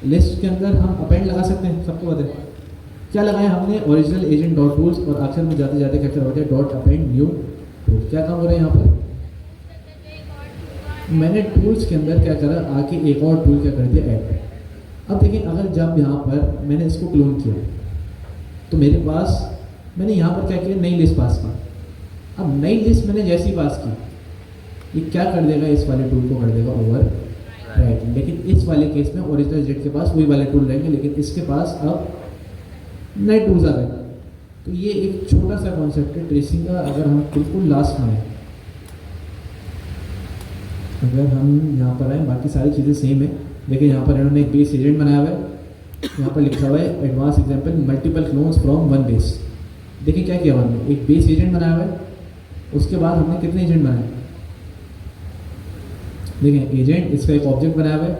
लिस्ट के अंदर हम अपेंड लगा सकते हैं, सबको पता है क्या लगाया हमने, ओरिजिनल एजेंट डॉट टूल्स, और आखिर में जाते जाते क्या करवाते हैं डॉट अपेंड न्यू टूल। क्या काम हो रहा है यहाँ पर, मैंने टूल्स के अंदर क्या करा, आके एक और टूल क्या कर दिया, ऐड। अब देखिए अगर जब यहाँ पर मैंने इसको क्लोन किया तो मेरे पास मैंने यहाँ पर क्या किया, नई लिस्ट पास की। अब नई लिस्ट मैंने जैसी पास की, ये क्या कर देगा, इस वाले टूल को कर देगा ओवर राइट। लेकिन इस वाले केस में ओरिजिनल एजेंट के पास वही वाले टूल रहेंगे, लेकिन इसके पास अब नए टूल्स आ गए। तो ये एक छोटा सा कॉन्सेप्ट है ट्रेसिंग का। अगर हम बिल्कुल लास्ट में, अगर हम यहाँ पर आए, बाकी सारी चीज़ें सेम है। देखिए यहाँ पर इन्होंने एक बेस एजेंट बनाया हुआ है, यहाँ पर लिखा हुआ है advance example multiple clones from one base. देखिए क्या किया हमने, एक बेस एजेंट बनाया हुआ है, उसके बाद हमने कितने एजेंट बनाए, देखिए एजेंट, इसका एक ऑब्जेक्ट बनाया हुआ है,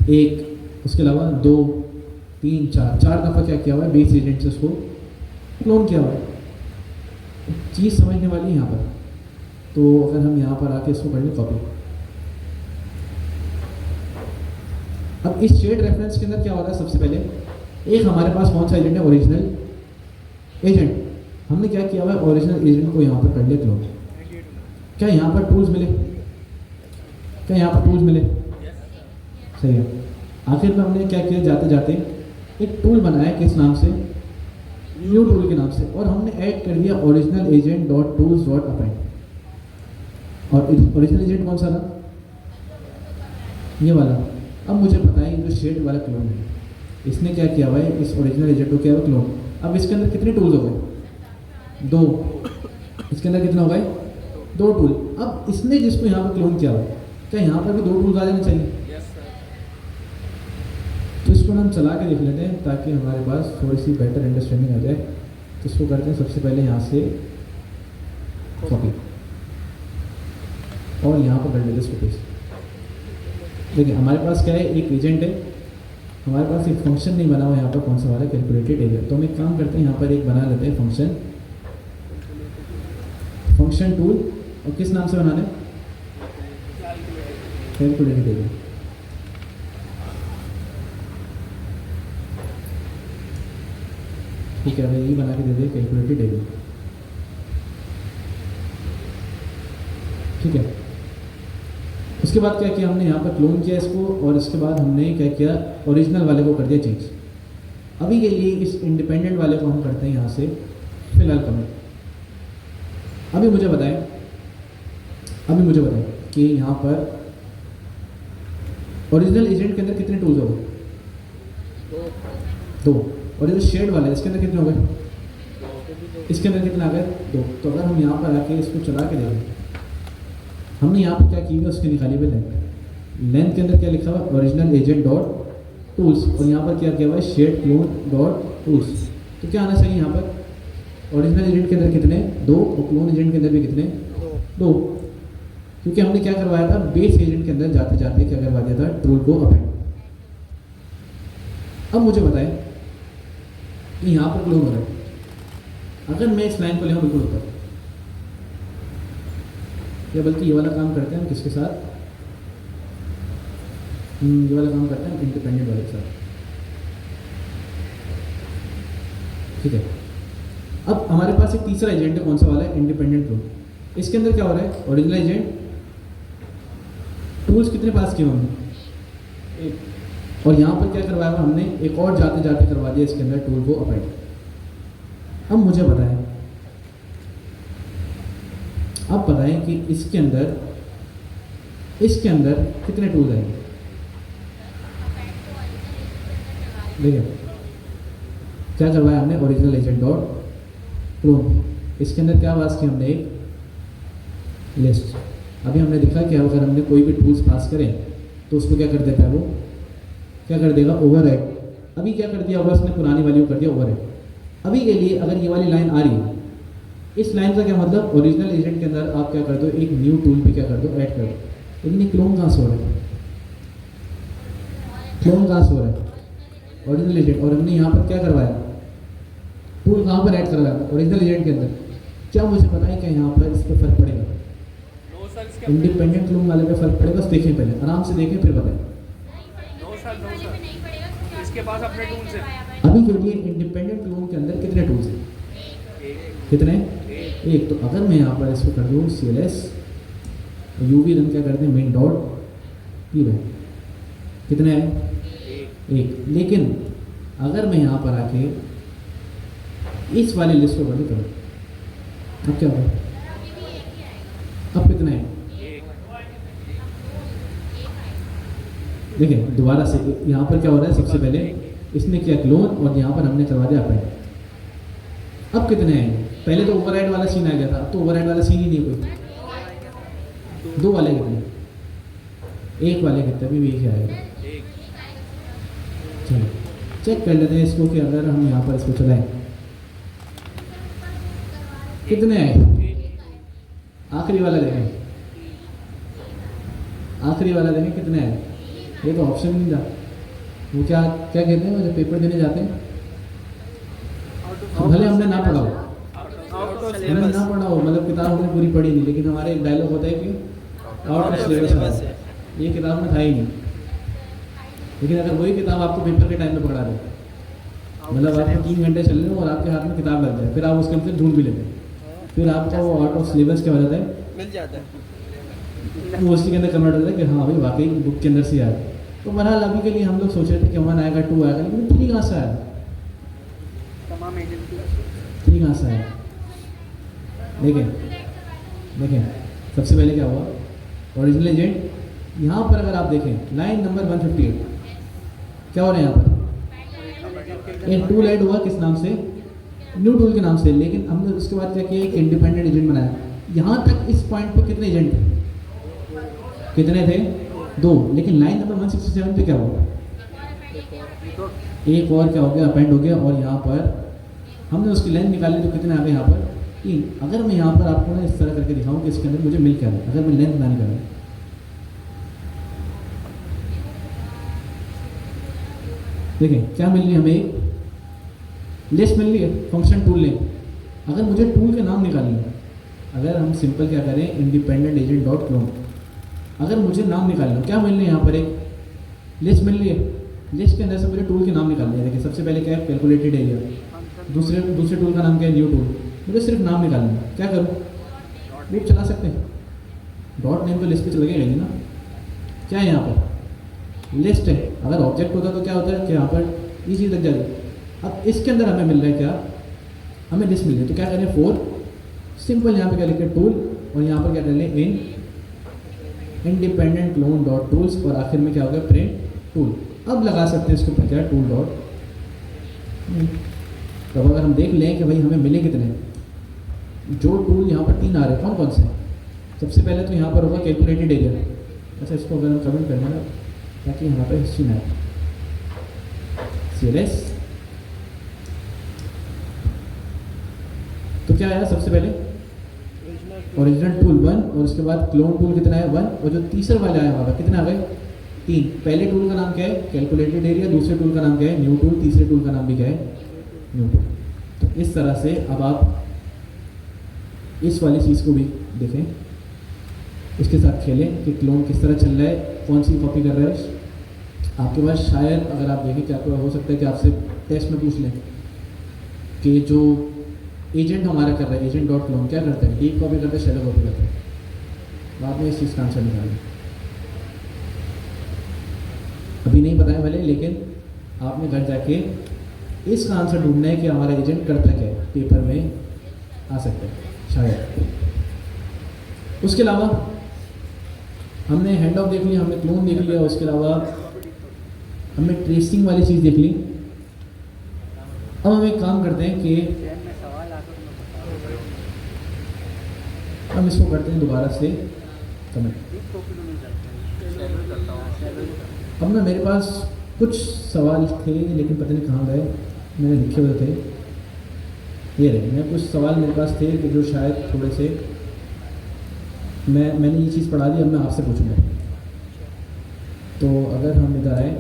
एक, उसके अलावा 2 3 4 दफ़ा क्या किया हुआ है, बेस एजेंट से उसको क्लोन किया हुआ है। चीज़ समझने वाली है यहाँ पर। तो अगर हम यहाँ पर आके इसको कर लें कॉपी, अब इस शेड रेफरेंस के अंदर क्या हो रहा है, सबसे पहले एक हमारे पास कौन सा एजेंट है, ओरिजिनल एजेंट। हमने क्या किया हुआ है, ओरिजिनल एजेंट को यहाँ पर कर लिया क्लोन। क्या यहाँ पर टूल्स मिले, क्या यहाँ पर टूल्स मिले, सही है। आखिर में हमने क्या किया, जाते जाते एक टूल बनाया, किस नाम से, न्यू टूल के नाम से, और हमने ऐड कर दिया original agent dot tools dot append. और ओरिजिनल एजेंट कौन सा था, ये वाला। अब मुझे पता है जो शेड वाला क्लोन है, इसने क्या किया हुआ है, इस ओरिजिनल एजेंट को किया हुआ क्लोन। अब इसके अंदर कितने टूल्स हो गए, 2। इसके अंदर कितने हो गए, 2 टूल। अब इसने जिसको यहाँ पर क्लोन किया हुआ है, क्या यहाँ पर भी 2 टूल्स आ जाने चाहिए। तो इसको हम चला के देख लेते हैं ताकि हमारे पास थोड़ी सी बेटर अंडरस्टैंडिंग आ जाए। तो इसको करते हैं सबसे पहले यहाँ से कॉपी, और यहाँ पर कर लेते इसको पेस्ट। देखिए हमारे पास क्या है, एक एजेंट है, हमारे पास एक फंक्शन नहीं बना हुआ यहाँ पर, कौन सा वाला, कैलकुलेटेड एरिया। तो हम एक काम करते हैं, यहाँ पर एक बना लेते हैं फंक्शन टूल, और किस नाम से बनाना है, कैलकुलेटेड एरिया। ठीक है, यही बना के दे दें कैलकुलेटेड एरिया। ठीक है, उसके बाद क्या किया हमने, यहाँ पर क्लोन किया इसको, और इसके बाद हमने क्या किया, ओरिजिनल वाले को कर दिया चेंज। अभी के लिए इस इंडिपेंडेंट वाले को हम करते हैं यहाँ से फिलहाल कमेंट। अभी मुझे बताएं कि यहाँ पर ओरिजिनल एजेंट के अंदर कितने टूल्स हो गए, 2। और ये शेड वाला है, इसके अंदर कितने हो गए, इसके अंदर कितने आ गए, 2। तो अगर हम यहाँ पर आके इसको चला के देखें, हमने यहाँ पर क्या की है, उसकी निकाली हुई लेंथ के अंदर क्या लिखा हुआ है, ओरिजिनल एजेंट डॉट टूल्स, और यहाँ पर क्या किया हुआ है, शेड क्लोन डॉट टूल्स। तो क्या आना चाहिए यहाँ पर, ओरिजिनल एजेंट के अंदर कितने, 2, और क्लोन एजेंट के अंदर भी कितने, 2। क्योंकि हमने क्या करवाया था, बेस एजेंट के अंदर जाते जाते क्या करवा दिया था, टूल को अपेंड। अब मुझे बताएं कि यहाँ पर क्लोन हो रहा है, अगर मैं इस लाइन को ले बिल्कुल ऊपर, या बल्कि ये वाला काम करते हैं हम किसके साथ, ये वाला काम करते हैं इंडिपेंडेंट वाले के साथ। ठीक है, अब हमारे पास एक तीसरा एजेंट है, कौन सा वाला है, इंडिपेंडेंट क्लोन। इसके अंदर क्या हो रहा है, ओरिजिनल एजेंट, टूल्स कितने पास किए हमने, 1। और यहाँ पर क्या करवाया हुआ हमने, एक और जाते जाते करवा दिया इसके अंदर टूल को अपेंड। अब मुझे बताएं, अब बताएं कि इसके अंदर कितने टूल आएंगे। देखिए क्या करवाया हमने, ओरिजिनल एजेंट डॉट क्लोन, इसके अंदर क्या पास किया हमने, एक लिस्ट। अभी हमने देखा कि अगर हमने कोई भी टूल्स पास करें तो उसको क्या कर देता है, वो क्या कर देगा, ओवरराइड। अभी क्या कर दिया होगा उसने, पुरानी वाली को कर दिया ओवरराइड। अभी के लिए अगर ये वाली लाइन आ रही है, इस लाइन का क्या मतलब, ओरिजिनल एजेंट के अंदर आप क्या कर दो, एक न्यू टूल पे क्या कर दो, ऐड कर दो। लेकिन क्लोन कहाँ से हो रहा है, क्लोन कहाँ से हो रहा है, ओरिजिनल एजेंट। और हमने यहाँ पर क्या करवाया, टूल कहाँ पर ऐड करा जाता है? ओरिजिनल एजेंट के अंदर। क्या मुझे पता है कि यहाँ पर इस पर फर्क पड़ेगा? नो सर, इसके इंडिपेंडेंट क्लोन वाले पे फर्क पड़ेगा, बस देखें पहले, आराम से देखें फिर बताएं। नो सर, इसके पास अपने टूल्स हैं। अभी के लिए इंडिपेंडेंट क्लोन के अंदर कितने टूल्स हैं? कितने? एक। तो अगर मैं यहाँ पर इसको कर दूँ CLS, UV रन क्या कर दें, मेन डॉट ये है, कितने हैं? एक। लेकिन अगर मैं यहाँ पर आके इस वाली लिस्ट को बंद करूँ, अब क्या होगा? अब कितने हैं? देखिए दोबारा से यहाँ पर क्या हो रहा है, सबसे पहले इसने किया क्लोन और यहाँ पर हमने करवा दिया अपेंड। अब कितने हैं? पहले तो ओवरराइड वाला सीन आ गया था, अब तो ओवरराइड वाला सीन ही नहीं कोई। दो वाले कितने? एक वाले कितने? अभी भी एक ही आएगा। चलो चेक कर लेते हैं इसको कि अगर हम यहाँ पर इसको चलाएं कितने आए? आखिरी वाला देखें, आखिरी वाला देखें कितने आए? ये तो ऑप्शन नहीं था। वो क्या क्या कहते हैं जब पेपर देने जाते हैं, तो भले हमने ना पढ़ा हो, हमने ना पढ़ा हो, मतलब किताब हमने पूरी पढ़ी नहीं, लेकिन हमारे एक डायलॉग होता है कि आउट ऑफ सिलेबस है, ये किताब में था ही नहीं। लेकिन अगर वही किताब आपको पेपर के टाइम में पकड़ा दे, मतलब आप 3 घंटे चल रहे हो और आपके हाथ में किताब लग जाए, फिर आप उसके अंदर ढूंढ भी लेते हैं, फिर आपका वो आउट ऑफ सिलेबस क्या हो जाता है, मिल जाता है, वो उसी के अंदर कन्वर्ट होता है कि हाँ भाई वाकई बुक के अंदर से आया। तो बहरहाल अभी के लिए हम लोग सोच रहे थे कि 1 आएगा 2 आएगा, लेकिन 3 कहाँ से आया? तमाम एजेंसी 3 कहाँ से आया? देखें देखें सबसे पहले क्या हुआ, ओरिजिनल एजेंट यहाँ पर अगर आप देखें लाइन नंबर 158 क्या हो रहा है यहाँ पर? एक टूल ऐड हुआ, किस नाम से? न्यू टूल के नाम से। लेकिन हमने उसके बाद क्या किया, एक इंडिपेंडेंट एजेंट बनाया। यहाँ तक इस पॉइंट पे कितने एजेंट थे? कितने थे? 2। लेकिन लाइन नंबर 167 पे क्या हुआ? एक और क्या हो गया, अपेंड हो गया, और यहाँ पर हमने उसकी लाइन निकाली तो कितने आ गए यहाँ पर? 3। अगर मैं यहाँ पर आपको ना इस तरह करके दिखाऊँ कि इसके अंदर मुझे मिल क्या है, अगर मैं लेंथ ना निकालूँ, देखें क्या मिल रही है हमें, लिस्ट मिल रही है, फंक्शन टूल लें। अगर मुझे टूल के नाम निकालने हैं, अगर हम सिंपल क्या करें, इंडिपेंडेंट एजेंट डॉट क्लोन, अगर मुझे नाम निकालना, क्या मिल रही है यहाँ पर? एक लिस्ट मिल रही है, लिस्ट के अंदर से मुझे टूल के नाम निकालने हैं। देखिए सबसे पहले क्या है, कैलकुलेटेड एरिया, दूसरे टूल का नाम क्या है, न्यू टूल। मुझे सिर्फ नाम निकालना है, क्या करूँ? लूप चला सकते हैं, डॉट नेम तो लिस्ट पे चल गया ना। क्या है यहाँ पर? लिस्ट है। अगर ऑब्जेक्ट होता तो क्या होता है कि यहाँ पर ये चीज़ लग जाती। अब इसके अंदर हमें मिल रहा है क्या, हमें लिस्ट मिल रही है, तो क्या करें, 4 सिंपल यहाँ पे क्या लिखें, टूल, और यहाँ पर क्या कर लें, in independent clone dot tools, और आखिर में क्या हो गया, प्रिंट टूल। अब लगा सकते हैं इसके ऊपर क्या, टूल डॉट। तो अगर हम देख लें कि भाई हमें मिले कितने, जो टूल यहाँ पर 3 आ रहे हैं, कौन कौन से? सबसे पहले तो यहाँ पर होगा कैलकुलेटेड एरिया। अच्छा इसको अगर हम कमेंट कर देना ताकि यहाँ पर हिस्ट्री ना आए, CLS, तो क्या आया सबसे पहले, ओरिजिनल टूल 1, और उसके बाद क्लोन टूल कितना है, 1, और जो तीसरे वाले आया होगा कितना आ गए, 3। पहले टूल का नाम क्या है, कैलकुलेटेड एरिया, दूसरे टूल का नाम क्या है, न्यू टूल, तीसरे टूल का नाम भी क्या है, न्यू टूल। तो इस तरह से अब आप इस वाली चीज़ को भी देखें, इसके साथ खेलें कि क्लोन किस तरह चल रहा है, कौन सी कॉपी कर रहा है। आपके पास शायद अगर आप देखें क्या हो सकता है कि आपसे टेस्ट में पूछ लें कि जो एजेंट हमारा कर रहा है, एजेंट डॉट क्लोन क्या करता है, डीप कॉपी करता है, शैलो कॉपी करता है। बाद में इस चीज़ का आंसर निकालें, अभी नहीं बताया भले, लेकिन आपने घर जाके इसका आंसर ढूंढना है कि हमारा एजेंट करता क्या है, पेपर में आ सकता है शायद। उसके अलावा हमने हैंड ऑफ देख लिया, हमने क्लोन देख लिया, उसके अलावा हमने ट्रेसिंग वाली चीज़ देख ली। अब हम एक काम करते हैं कि हम इसको करते हैं दोबारा से कमेंट। अब ना मेरे पास कुछ सवाल थे लेकिन पता नहीं कहाँ गए, मैंने लिखे हुए थे, ये रहे। मैं कुछ सवाल मेरे पास थे कि जो शायद थोड़े से मैंने ये चीज़ पढ़ा दी, अब मैं आपसे पूछूंगा। तो अगर हम इधर आए,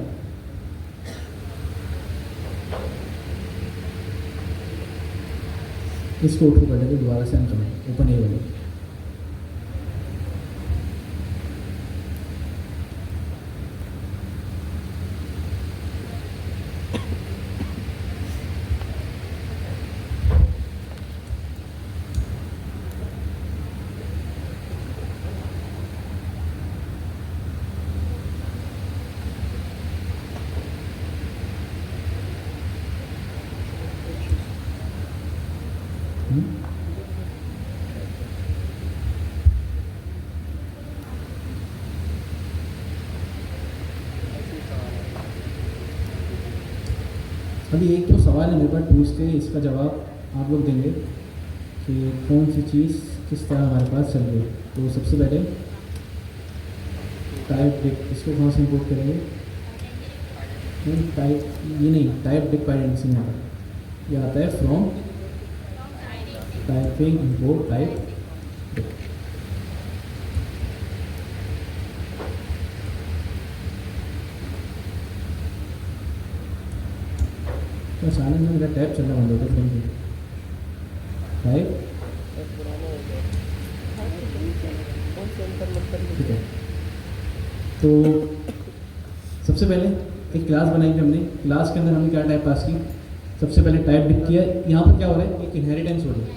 इसको उठो कर देते दोबारा से हम करें ओपन ए वाले। अभी एक तो सवाल है मेरे पास टूल्स के, इसका जवाब आप लोग देंगे कि कौन सी चीज़ किस तरह हमारे पास चल रही है। तो सबसे पहले टाइप डिक, इसको कहाँ से इंपोर्ट करेंगे? नहीं टाइप, ये नहीं, टाइप डिक पाइडेंसी में ये आता है from typing import type Dick. तो अचानक में मेरा टैब चलना बंद हो गया एकदम से। टाइप ठीक है। तो सबसे पहले एक क्लास बनाई थी हमने, क्लास के अंदर हमने क्या टाइप पास की? सबसे पहले टाइप डिक किया। यहाँ पर क्या हो रहा है? एक इनहेरिटेंस हो रही है।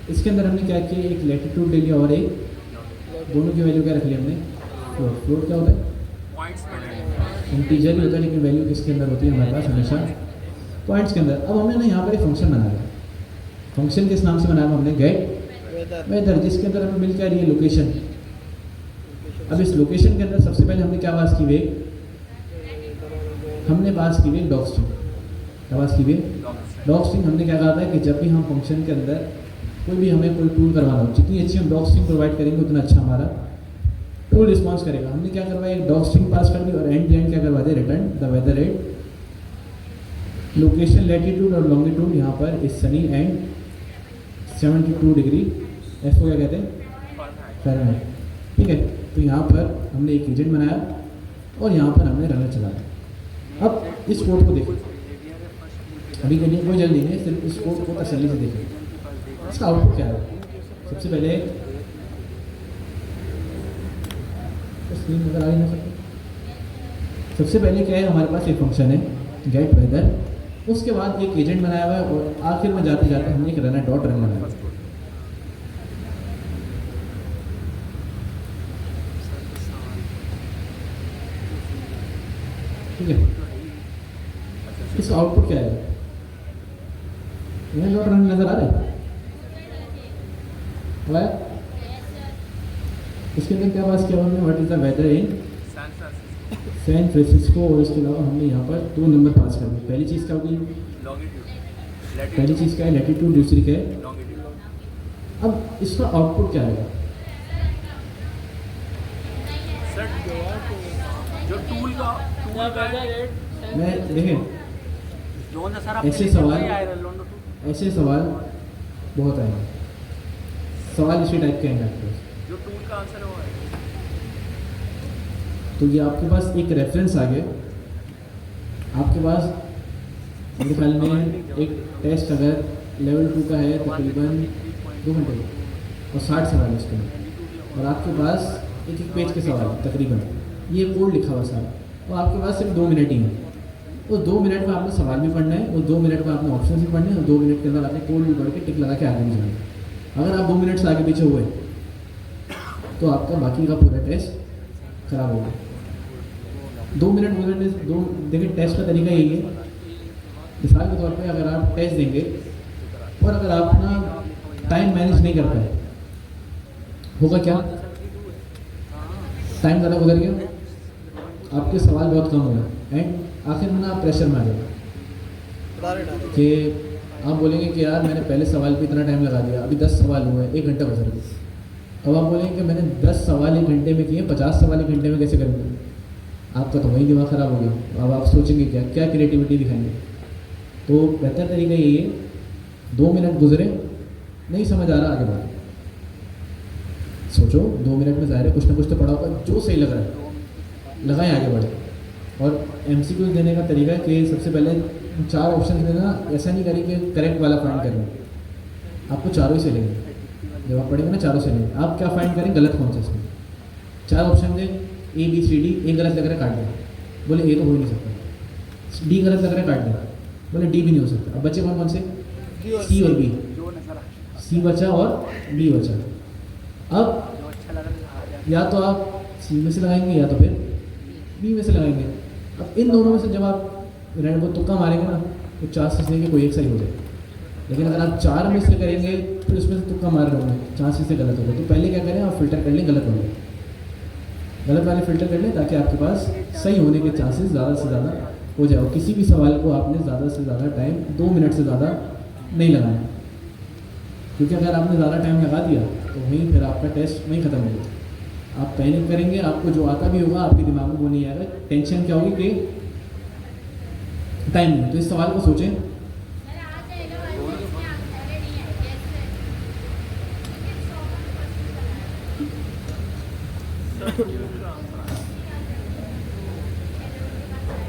इसके अंदर हमने क्या किया? एक लैटिट्यूड ले लिया और एक, दोनों की वैल्यू क्या रख ली हमने? फ्लोट। फ्लोट क्या होता है? इंटीजर ही होता है, लेकिन वैल्यू किसके अंदर होती है हमारे पास? हमेशा पॉइंट्स के अंदर। अब हमने ना यहाँ पर एक फंक्शन बनाया। फंक्शन किस नाम से बनाया हमने? गेट वेदर, जिसके अंदर हमें मिल क्या रही है? लोकेशन। अब इस लोकेशन के अंदर सबसे पहले हमने क्या पास की हुई? हमने पास की हुई डॉग स्ट्रिंग। क्या पास की हुई? Dog string. हमने क्या कहा था कि जब भी हम फंक्शन के अंदर कोई भी हमें कोई टूल करवाना हो, जितनी अच्छी हम डॉग स्ट्रिंग प्रोवाइड करेंगे उतना अच्छा हमारा टूल रिस्पॉन्स करेगा। हमने क्या करवाया? एक डॉग स्ट्रिंग पास कर दी और एंड क्या करवा दे? Return the weather at location, latitude और लॉन्गिट्यूड यहाँ पर इस सनी एंड 72 डिग्री। इसको क्या कहते हैं? फ़ारेनहाइट। ठीक है। तो यहाँ पर हमने एक एजेंट बनाया और यहाँ पर हमने रनर चलाया। अब इस कोड को देखो, अभी के लिए कोई जल्दी नहीं, सिर्फ इस कोड को तसल्ली से देखें। इसका आउटपुट क्या है? सबसे पहले स्क्रीन नजर आ ही ना सकती। सबसे पहले क्या है? हमारे पास एक फंक्शन है गेट वेदर, उसके बाद एक एजेंट बनाया हुआ है और आखिर में जाते जाते हमने एक रनर डॉट रन बनाया। ठीक है। इसका आउटपुट क्या है? यह डॉट रन नजर आ रहा है? इसके अंदर क्या बात किया हमने? What is the weather in San Francisco. और इसके अलावा हमने यहाँ पर 2 नंबर पास कर दिए। पहली चीज़ क्या होगी? पहली चीज़ क्या है? लैटिट्यूड। दूसरी क्या है? अब इसका आउटपुट क्या आएगा? जो टूल का मैं देखें, ऐसे सवाल बहुत आएंगे। सवाल इसी टाइप के आएंगे आपके पास। जो टूल का आंसर है वो है। तो ये आपके पास एक रेफरेंस आ गया। आपके पास मेरे ख्याल में एक टेस्ट अगर लेवल 2 का है तकरीबन 2 घंटे और 60 सवाल है इसके अंदर, और आपके पास एक एक पेज के सवाल है तकरीबन, ये कोड लिखा हुआ सारा, और आपके पास सिर्फ 2 मिनट ही है। तो 2 मिनट में आपने सवाल भी पढ़ना है और 2 मिनट में आपने ऑप्शन भी पढ़ने हैं और 2 मिनट के अंदर आपने कोड भी पढ़ के टिक लगा के आगे भी जाना है। अगर आप 2 मिनट से आगे पीछे हुए तो आपका बाकी का पूरा टेस्ट खराब हो गया। 2 मिनट बोलने दो। देखिए टेस्ट का तरीका यही है। मिसाल के तौर पे अगर आप टेस्ट देंगे और अगर आप अपना टाइम मैनेज नहीं कर पाए, होगा क्या? टाइम ज़्यादा गुजर गया, आपके सवाल बहुत कम हो गए एंड आखिर में ना आप प्रेशर में आ जाएगा कि आप बोलेंगे कि यार मैंने पहले सवाल पे इतना टाइम लगा दिया, अभी 10 सवाल हुए, 1 घंटा गुजर गया। अब आप बोलेंगे कि मैंने 10 सवाल 1 घंटे में किए, 50 सवाल 1 घंटे में कैसे करेंगे? आपका तो वही दिमाग ख़राब हो गया। अब आप सोचेंगे क्या क्या क्रिएटिविटी दिखाएंगे? तो बेहतर तरीका यही है, 2 मिनट गुजरे, नहीं समझ आ रहा, आगे बढ़ो, सोचो 2 मिनट में ज़ाहिर है कुछ ना कुछ तो पढ़ा होगा, जो सही लग रहा है लगाएं, आगे बढ़े। और MCQ देने का तरीका है कि सबसे पहले 4 ऑप्शन देना, ऐसा नहीं करें कि करेक्ट वाला फाइंड करना। आपको चारों ही से लेंगे, जब आप पढ़ेंगे ना चारों से लेंगे। आप क्या फाइंड करें गलत कौन सा इसमें, 4 option they A B C D, ए गलत लग रहा है काट दें, बोले ए तो हो ही नहीं सकता, डी गलत लग रहा है काट दें, बोले डी भी नहीं हो सकता। अब बचे कौन कौन से, सी और बी, सी बचा और डी बचा। अब या तो आप सी में से लगाएंगे या तो फिर बी में से लगाएंगे। अब इन दोनों में से जब आप रेड को तुक्का मारेंगे ना तो चांसेस है कि कोई एक सही हो जाए, लेकिन अगर आप 4 में से करेंगे फिर उसमें से तुक्का मार रहे होंगे, चांसेस से गलत हो गए। तो पहले क्या करें, आप फिल्टर कर लें गलत वाले, गलत वाले फिल्टर कर लें ताकि आपके पास सही होने के चांसेस ज़्यादा से ज़्यादा हो जाए। और किसी भी सवाल को आपने ज़्यादा से ज़्यादा टाइम 2 मिनट से ज़्यादा नहीं लगाना, क्योंकि अगर आपने ज़्यादा टाइम लगा दिया तो वहीं फिर आपका टेस्ट वहीं ख़त्म हो गया। आप पैनिक करेंगे, आपको जो आता भी होगा आपके दिमाग में वो नहीं आएगा। टेंशन क्या होगी कि टाइम नहीं। तो इस सवाल को सोचें,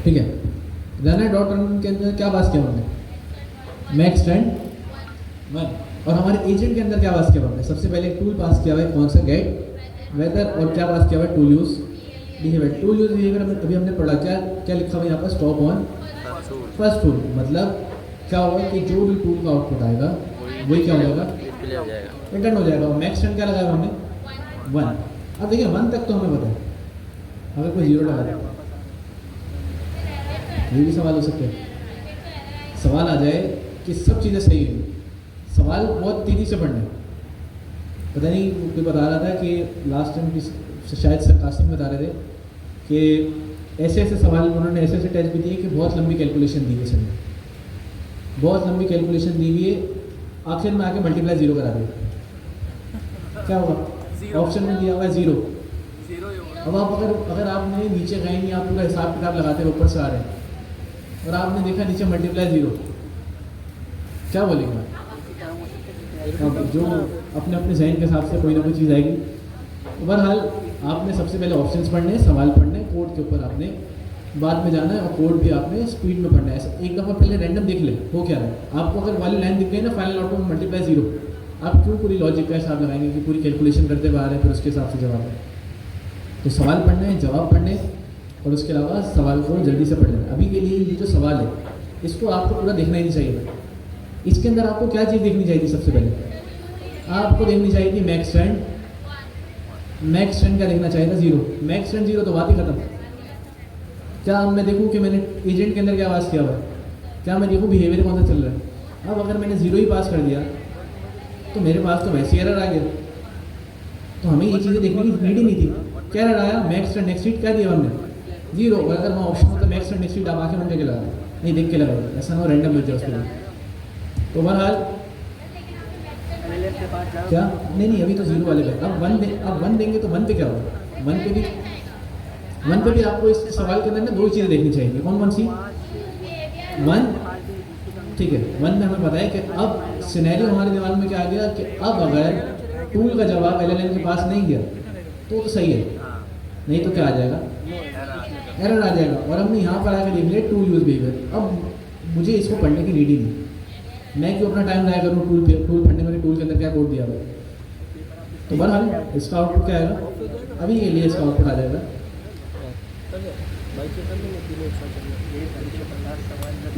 ठीक है। रनर डॉट रन के अंदर क्या बात किया हमने, मैक्स ट्रेंड 1। और हमारे एजेंट के अंदर क्या बात किया हमने, सबसे पहले टूल पास किया हुआ है कौन सा, गेट वेदर, और क्या पास किया हुआ है, tool use behaviour. Tool use behaviour अभी हमने पढ़ा, क्या क्या लिखा हुआ है यहाँ पर, स्टॉप ऑन फर्स्ट टूल। मतलब क्या होगा कि जो भी टूल का आउटपुट आएगा वही क्या हो जाएगा, रिटर्न हो जाएगा। और मैक्स ट्रेंड क्या लगाया हमने, 1। अब देखिए 1 तक तो हमें पता है, अगर कोई 0 लगा दे ये भी सवाल हो सकते हैं। सवाल आ जाए कि सब चीज़ें सही हैं, सवाल बहुत तेज़ी से पढ़ना है। पता नहीं कोई बता रहा था कि लास्ट टाइम शायद सर कासिम बता रहे थे कि ऐसे ऐसे सवाल उन्होंने ऐसे ऐसे टेस्ट भी दिए कि बहुत लंबी कैलकुलेशन दी है सर ने, बहुत लंबी कैलकुलेशन दी हुई है, आखिर में आके मल्टीप्लाई 0 करा दिया। क्या होगा, ऑप्शन में दिया हुआ है 0। अब आप अगर आपने नीचे गए नहीं, आप पूरा हिसाब किताब लगाते हैं ऊपर से आ रहे हैं और आपने देखा नीचे मल्टीप्लाई 0, क्या बोलेंगे अब जो अपने अपने जहन के हिसाब से कोई ना कोई चीज़ आएगी। तो बहरहाल आपने सबसे पहले ऑप्शंस पढ़ने हैं, सवाल पढ़ने, कोड के ऊपर आपने बाद में जाना है और कोड भी आपने स्पीड में पढ़ना है। ऐसा एक दफ़ा पहले रैंडम देख ले हो क्या है। आपको अगर वाली लाइन दिख गई ना, फाइनल आउटपुट मल्टीप्लाई 0, आप क्यों पूरी लॉजिक का हिसाब लगाएंगे कि पूरी कैलकुलेशन करते हुए आ रहे हैं फिर उसके हिसाब से जवाब है। तो सवाल पढ़ने हैं, जवाब पढ़ने, और उसके अलावा सवाल को जल्दी से पढ़ लेना। अभी के लिए ये जो सवाल है इसको आपको पूरा देखना ही नहीं चाहिए। इसके अंदर आपको क्या चीज़ देखनी चाहिए, सबसे पहले आपको देखनी चाहिए थी मैक्स ट्रेंड। मैक्स ट्रेंड क्या देखना चाहिए था, 0। मैक्स ट्रेंड 0 तो बात ही खत्म। क्या अब मैं देखूँ कि मैंने एजेंट के अंदर क्या पास किया हुआ है, क्या मैं देखूँ बिहेवियर कौन सा चल रहा है। अब अगर मैंने 0 ही पास कर दिया तो मेरे पास तो वैसे एरर आ गया। तो हमें ये चीज़ें देखने की नीड ही नहीं थी। क्या एरर आया, मैक्स ट्रेंड नेक्स्ट क्या दिया हमने, 0। और अगर मैं ऑप्शन होता मैक्स ट्रेंड नेक्स्ट आप आके बन के लगा नहीं देख के लगा, ऐसा ना हो रैंडम मिल जाए उसके लिए। तो बहरहाल क्या नहीं अभी तो 0 वाले पे, अब 1 देंगे तो 1 पे क्या होगा, 1 पे भी आपको इस सवाल के अंदर ना 2 चीज़ें देखनी चाहिए। कौन सी, 1, ठीक है। 1 में हमें पता है कि अब सिनेरियो हमारे दिमाग में क्या आ गया कि अब अगर टूल का जवाब LLM के पास नहीं गया तो सही है, नहीं तो क्या आ जाएगा, एरर आ जाएगा। और हमने यहाँ पर आकर देख लिया टूल यूज बिहेवियर। अब मुझे इसको पढ़ने की नीड ही नहीं, मैं क्यों अपना टाइम ज़ाया करूँ टूल पढ़ने में, टूल के अंदर क्या कोड दिया हुआ है। तो बहरहाल इसका आउटपुट क्या आएगा, अभी के लिए इसका आउटपुट आ जाएगा।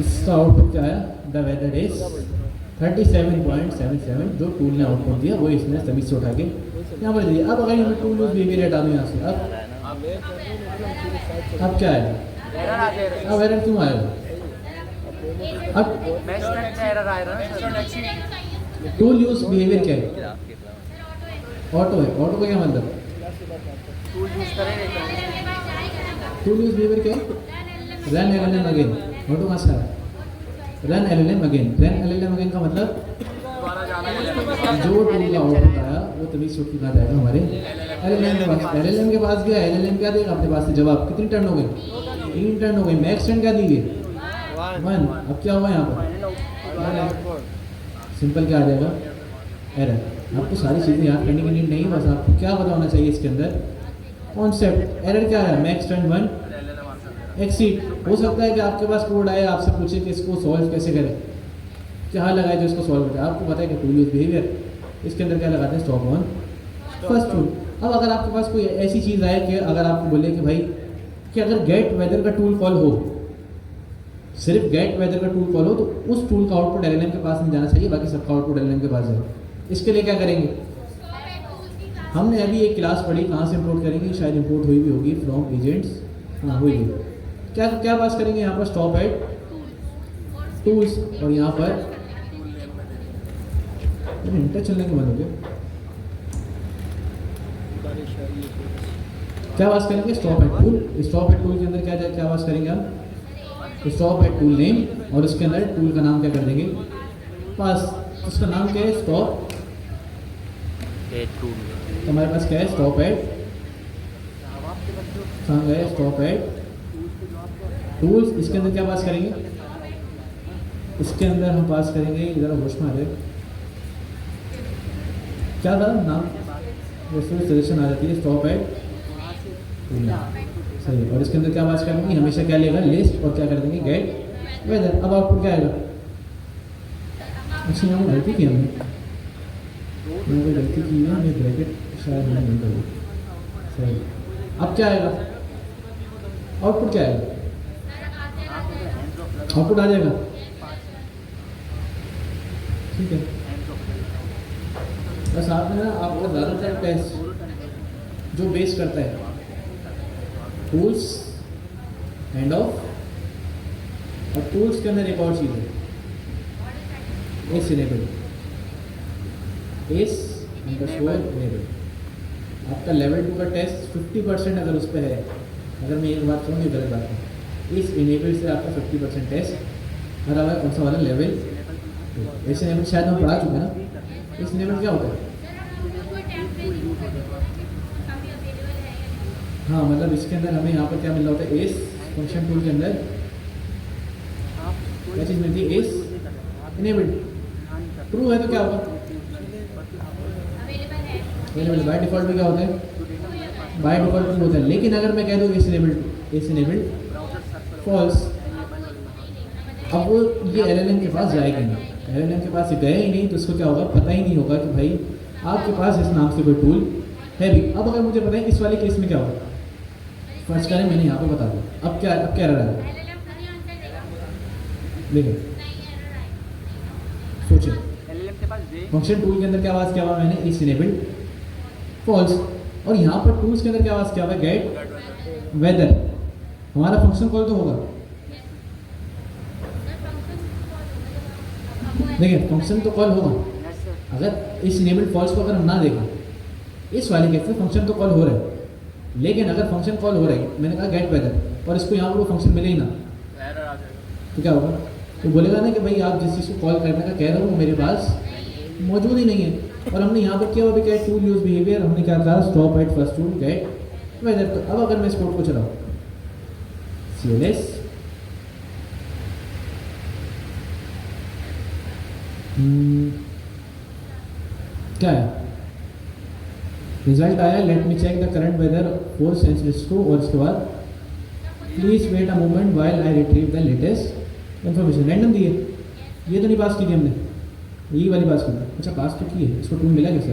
इसका आउटपुट क्या आया, द वेदर इज 37.77, जो टूल ने आउटपुट दिया वो इसने सभी से उठा के यहाँ पर दिया। अब अगर मैं टूल यूज बिहेवियर हटा दूँ यहाँ से, अब क्या आएगा, अब एरर क्यों आएगा, अब टूल यूज बिहेवियर क्या है, ऑटो है। ऑटो का क्या मतलब, टूल यूज बिहेवियर क्या है, रन LLM अगेन। ऑटो का सा run LLM again. Run LLM again का मतलब जो टूल का आउटपुट आया वो तभी शूट किया जाएगा हमारे LLM के पास। LLM के पास गया, LLM क्या देगा अपने पास से जवाब। कितनी टर्न हो गई, 3 टर्न हो गई। मैक्स टर्न क्या दी गई, 1। अब क्या हुआ यहाँ पर, सिंपल क्या आ जाएगा, एरर। आपको सारी चीज़ें याद करने की नीड नहीं, बस आपको क्या पता होना चाहिए इसके अंदर कॉन्सेप्ट। एरर क्या है, मैक्स टर्न 1 एक्सीड। हो सकता है कि आपके पास कोड आए, आपसे पूछे कि इसको सॉल्व कैसे करें, क्या लगाए जो इसको सॉल्व करता है? आपको पता है कि टूल यूज बिहेवियर, इसके अंदर क्या लगाते हैं? Stop on first tool. अब अगर आपके पास कोई ऐसी चीज़ आए कि अगर आपको बोले कि भाई कि अगर गेट वेदर का टूल कॉल हो, सिर्फ गेट वेदर का टूल कॉल हो, तो उस टूल का आउटपुट एलएलएम के पास नहीं जाना चाहिए, बाकी सबका आउटपुट एलएलएम के पास जाए। इसके लिए क्या करेंगे? हमने अभी एक क्लास पढ़ी, कहाँ से इंपोर्ट करेंगे? शायद इंपोर्ट हुई भी होगी फ्रॉम एजेंट्स, हाँ हुई है। क्या क्या पास करेंगे यहाँ पर? स्टॉप एट टूल्स, और यहाँ पर इंटर चलने के बंद हो गया। क्या पास करेंगे? Stop at tool. Stop at tool के अंदर क्या पास करेंगे हम? स्टॉप एट टूल नेम, और उसके अंदर टूल का नाम क्या कर देंगे? पास। उसका नाम क्या है? Stop at tool. तो हमारे पास क्या है? स्टॉप एट, कहाँ गए? Stop at tools. इसके अंदर क्या पास करेंगे? इसके अंदर हम पास करेंगे, इधर होश में आ जाए, क्या था नाम? रेस्टोरेंट सजेशन आ जाती है, स्टॉप एट सही। और इसके अंदर क्या पास करेंगे? हमेशा क्या लेगा? लिस्ट, और क्या कर देंगे? Get weather. अब आपको क्या आएगा? अच्छा यहाँ गलती की हमने, यहाँ पे गलती की है, ये ब्रैकेट शायद मैंने नहीं करी सही। अब क्या आएगा? आउटपुट क्या आएगा? आउटपुट आ जाएगा, ठीक है। बस आपने ना आपको ज़्यादातर टेस्ट जो बेस करता है टूल्स एंड ऑफ, और टूल्स के अंदर एक और चीज़ है, S enable, S underscore enable. आपका लेवल 2 का टेस्ट 50% अगर उस पर है, अगर मैं एक बात कहूँ, ये गलत बात है, इस इनेबल से आपका 50% टेस्ट हर आवा कौन सा वाला? लेवल 2। एस इनेबल शायद हम पढ़ा चुके हैं ना। इस इनेबल क्या होता है? हाँ, मतलब इसके अंदर हमें यहाँ पर क्या मिल रहा होता है? एस फंक्शन टूल के अंदर क्या चीज़ मिलती है? S enable. ट्रू है तो क्या होगा? अवेलेबल। बाय डिफॉल्ट में क्या होता है? बाय डिफॉल्ट ट्रू होता है। लेकिन अगर मैं कह दूँ एस इनेबल फॉल्स, अब वो ये एलएलएम के पास जाएगा नहीं, एलएलएम के पास गए ही नहीं, तो उसको क्या होगा? पता ही नहीं होगा कि भाई आपके पास इस नाम से कोई टूल है भी। अब अगर मुझे पता है इस वाले केस में क्या होगा, फर्स्ट करें, मैंने यहाँ पे बता दिया। अब क्या रहा है? देखो सोचिए, फंक्शन टूल के अंदर क्या आवाज़ किया हुआ मैंने? इस इनेबल फॉल्स। और यहाँ पर टूल्स के अंदर क्या आवाज़ किया हुआ है? Get weather. हमारा फंक्शन कॉल तो होगा, देखिए फंक्शन तो कॉल होगा। अगर इस इनेबल फॉल्स को अगर हम ना देखें, इस वाले केस में फंक्शन तो कॉल हो रहा है, लेकिन अगर फंक्शन कॉल हो रहा है, मैंने कहा गेट वेदर, और इसको यहाँ पर वो फंक्शन मिले ही ना, तो क्या होगा? तो बोलेगा ना कि भाई आप जिस चीज़ को कॉल करने का कह रहे हो वो मेरे पास मौजूद ही नहीं है। और हमने यहाँ पर क्या हुआ? क्या टूल यूज बिहेवियर, हमने क्या कहा? Stop at first tool get weather. तो अब अगर मैं इस कोड को चलाऊँ, CLS क्या है? रिजल्ट आया, let me check the current weather for San Francisco, और इसके बाद please wait a moment while I retrieve the latest information. Random दी है, ये तो नहीं पास की थी हमने, यही वाली पास की थी। अच्छा पास तो की है, इसको टूल मिला कैसे?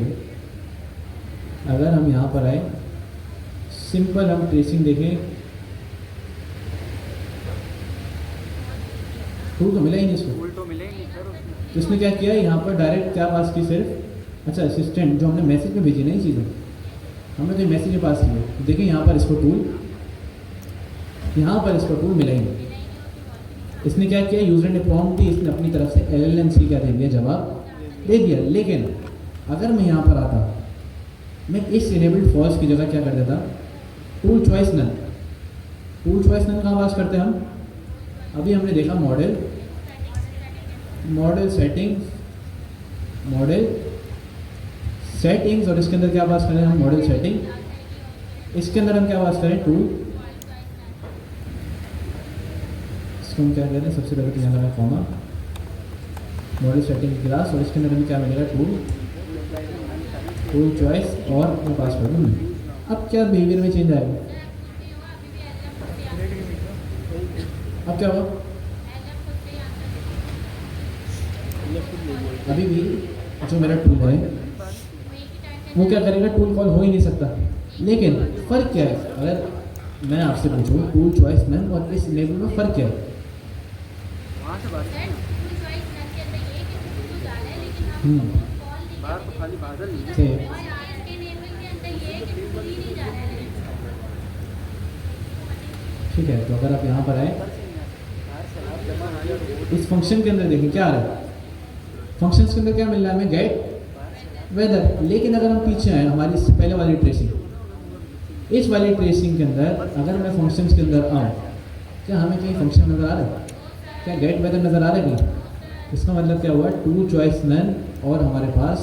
अगर हम यहाँ पर आए, सिंपल हम ट्रेसिंग देखें, टूल तो मिला ही नहीं इसको। तो इसने क्या किया? यहाँ पर डायरेक्ट क्या पास की? सिर्फ अच्छा असिस्टेंट, जो हमने मैसेज में भेजी नहीं चीज़ें, हमने तो मैसेज में पास किया। तो देखिए यहाँ पर इसको टूल, यहाँ पर इसको टूल मिला ही नहीं। इसने क्या किया? यूजर ने प्रॉम्प्ट दी, इसने अपनी तरफ से LLNC क्या दे दिया? जवाब दे दिया। लेकिन अगर मैं यहाँ पर आता, मैं इस इनेबल्ड फॉल्स की जगह क्या कर देता? Tool choice none. Tool choice none कहाँ पास करते हैं हम? अभी हमने देखा मॉडल सेटिंग्स, और इसके अंदर क्या पास करें हम? Model setting. इसके अंदर हम क्या पास करें? टूल। इसको हम क्या कह रहे हैं? सबसे पहले तो यहाँ लगा कॉमा, मॉडल सेटिंग क्लास, और इसके अंदर हमें क्या मिलेगा? टूल चॉइस, और मैं पास कर दूँ। अब क्या बिहेवियर में चेंज आएगा? अब क्या होगा? अभी भी जो मेरा टूल है वो क्या करेगा, टूल कॉल हो ही नहीं सकता। लेकिन फ़र्क क्या है, अगर मैं आपसे पूछूँ टूल चॉइस मैन और इस इनेबल में फ़र्क क्या है? वहाँ से बात बाहर तो खाली बादल ही है। से ठीक है, तो अगर आप यहाँ पर आए इस फंक्शन के अंदर देखें क्या आ रहा है, फंक्शंस के अंदर क्या मिल रहा है हमें, गेट वेदर। लेकिन अगर हम पीछे आए हमारी इससे पहले वाली ट्रेसिंग, इस वाली ट्रेसिंग के अंदर अगर मैं फंक्शंस के अंदर आऊँ, क्या हमें कहीं फंक्शन नज़र आ रहा है, क्या गेट वेदर नज़र आ रहा है कहीं? इसका मतलब क्या हुआ, टू चॉइस नन और हमारे पास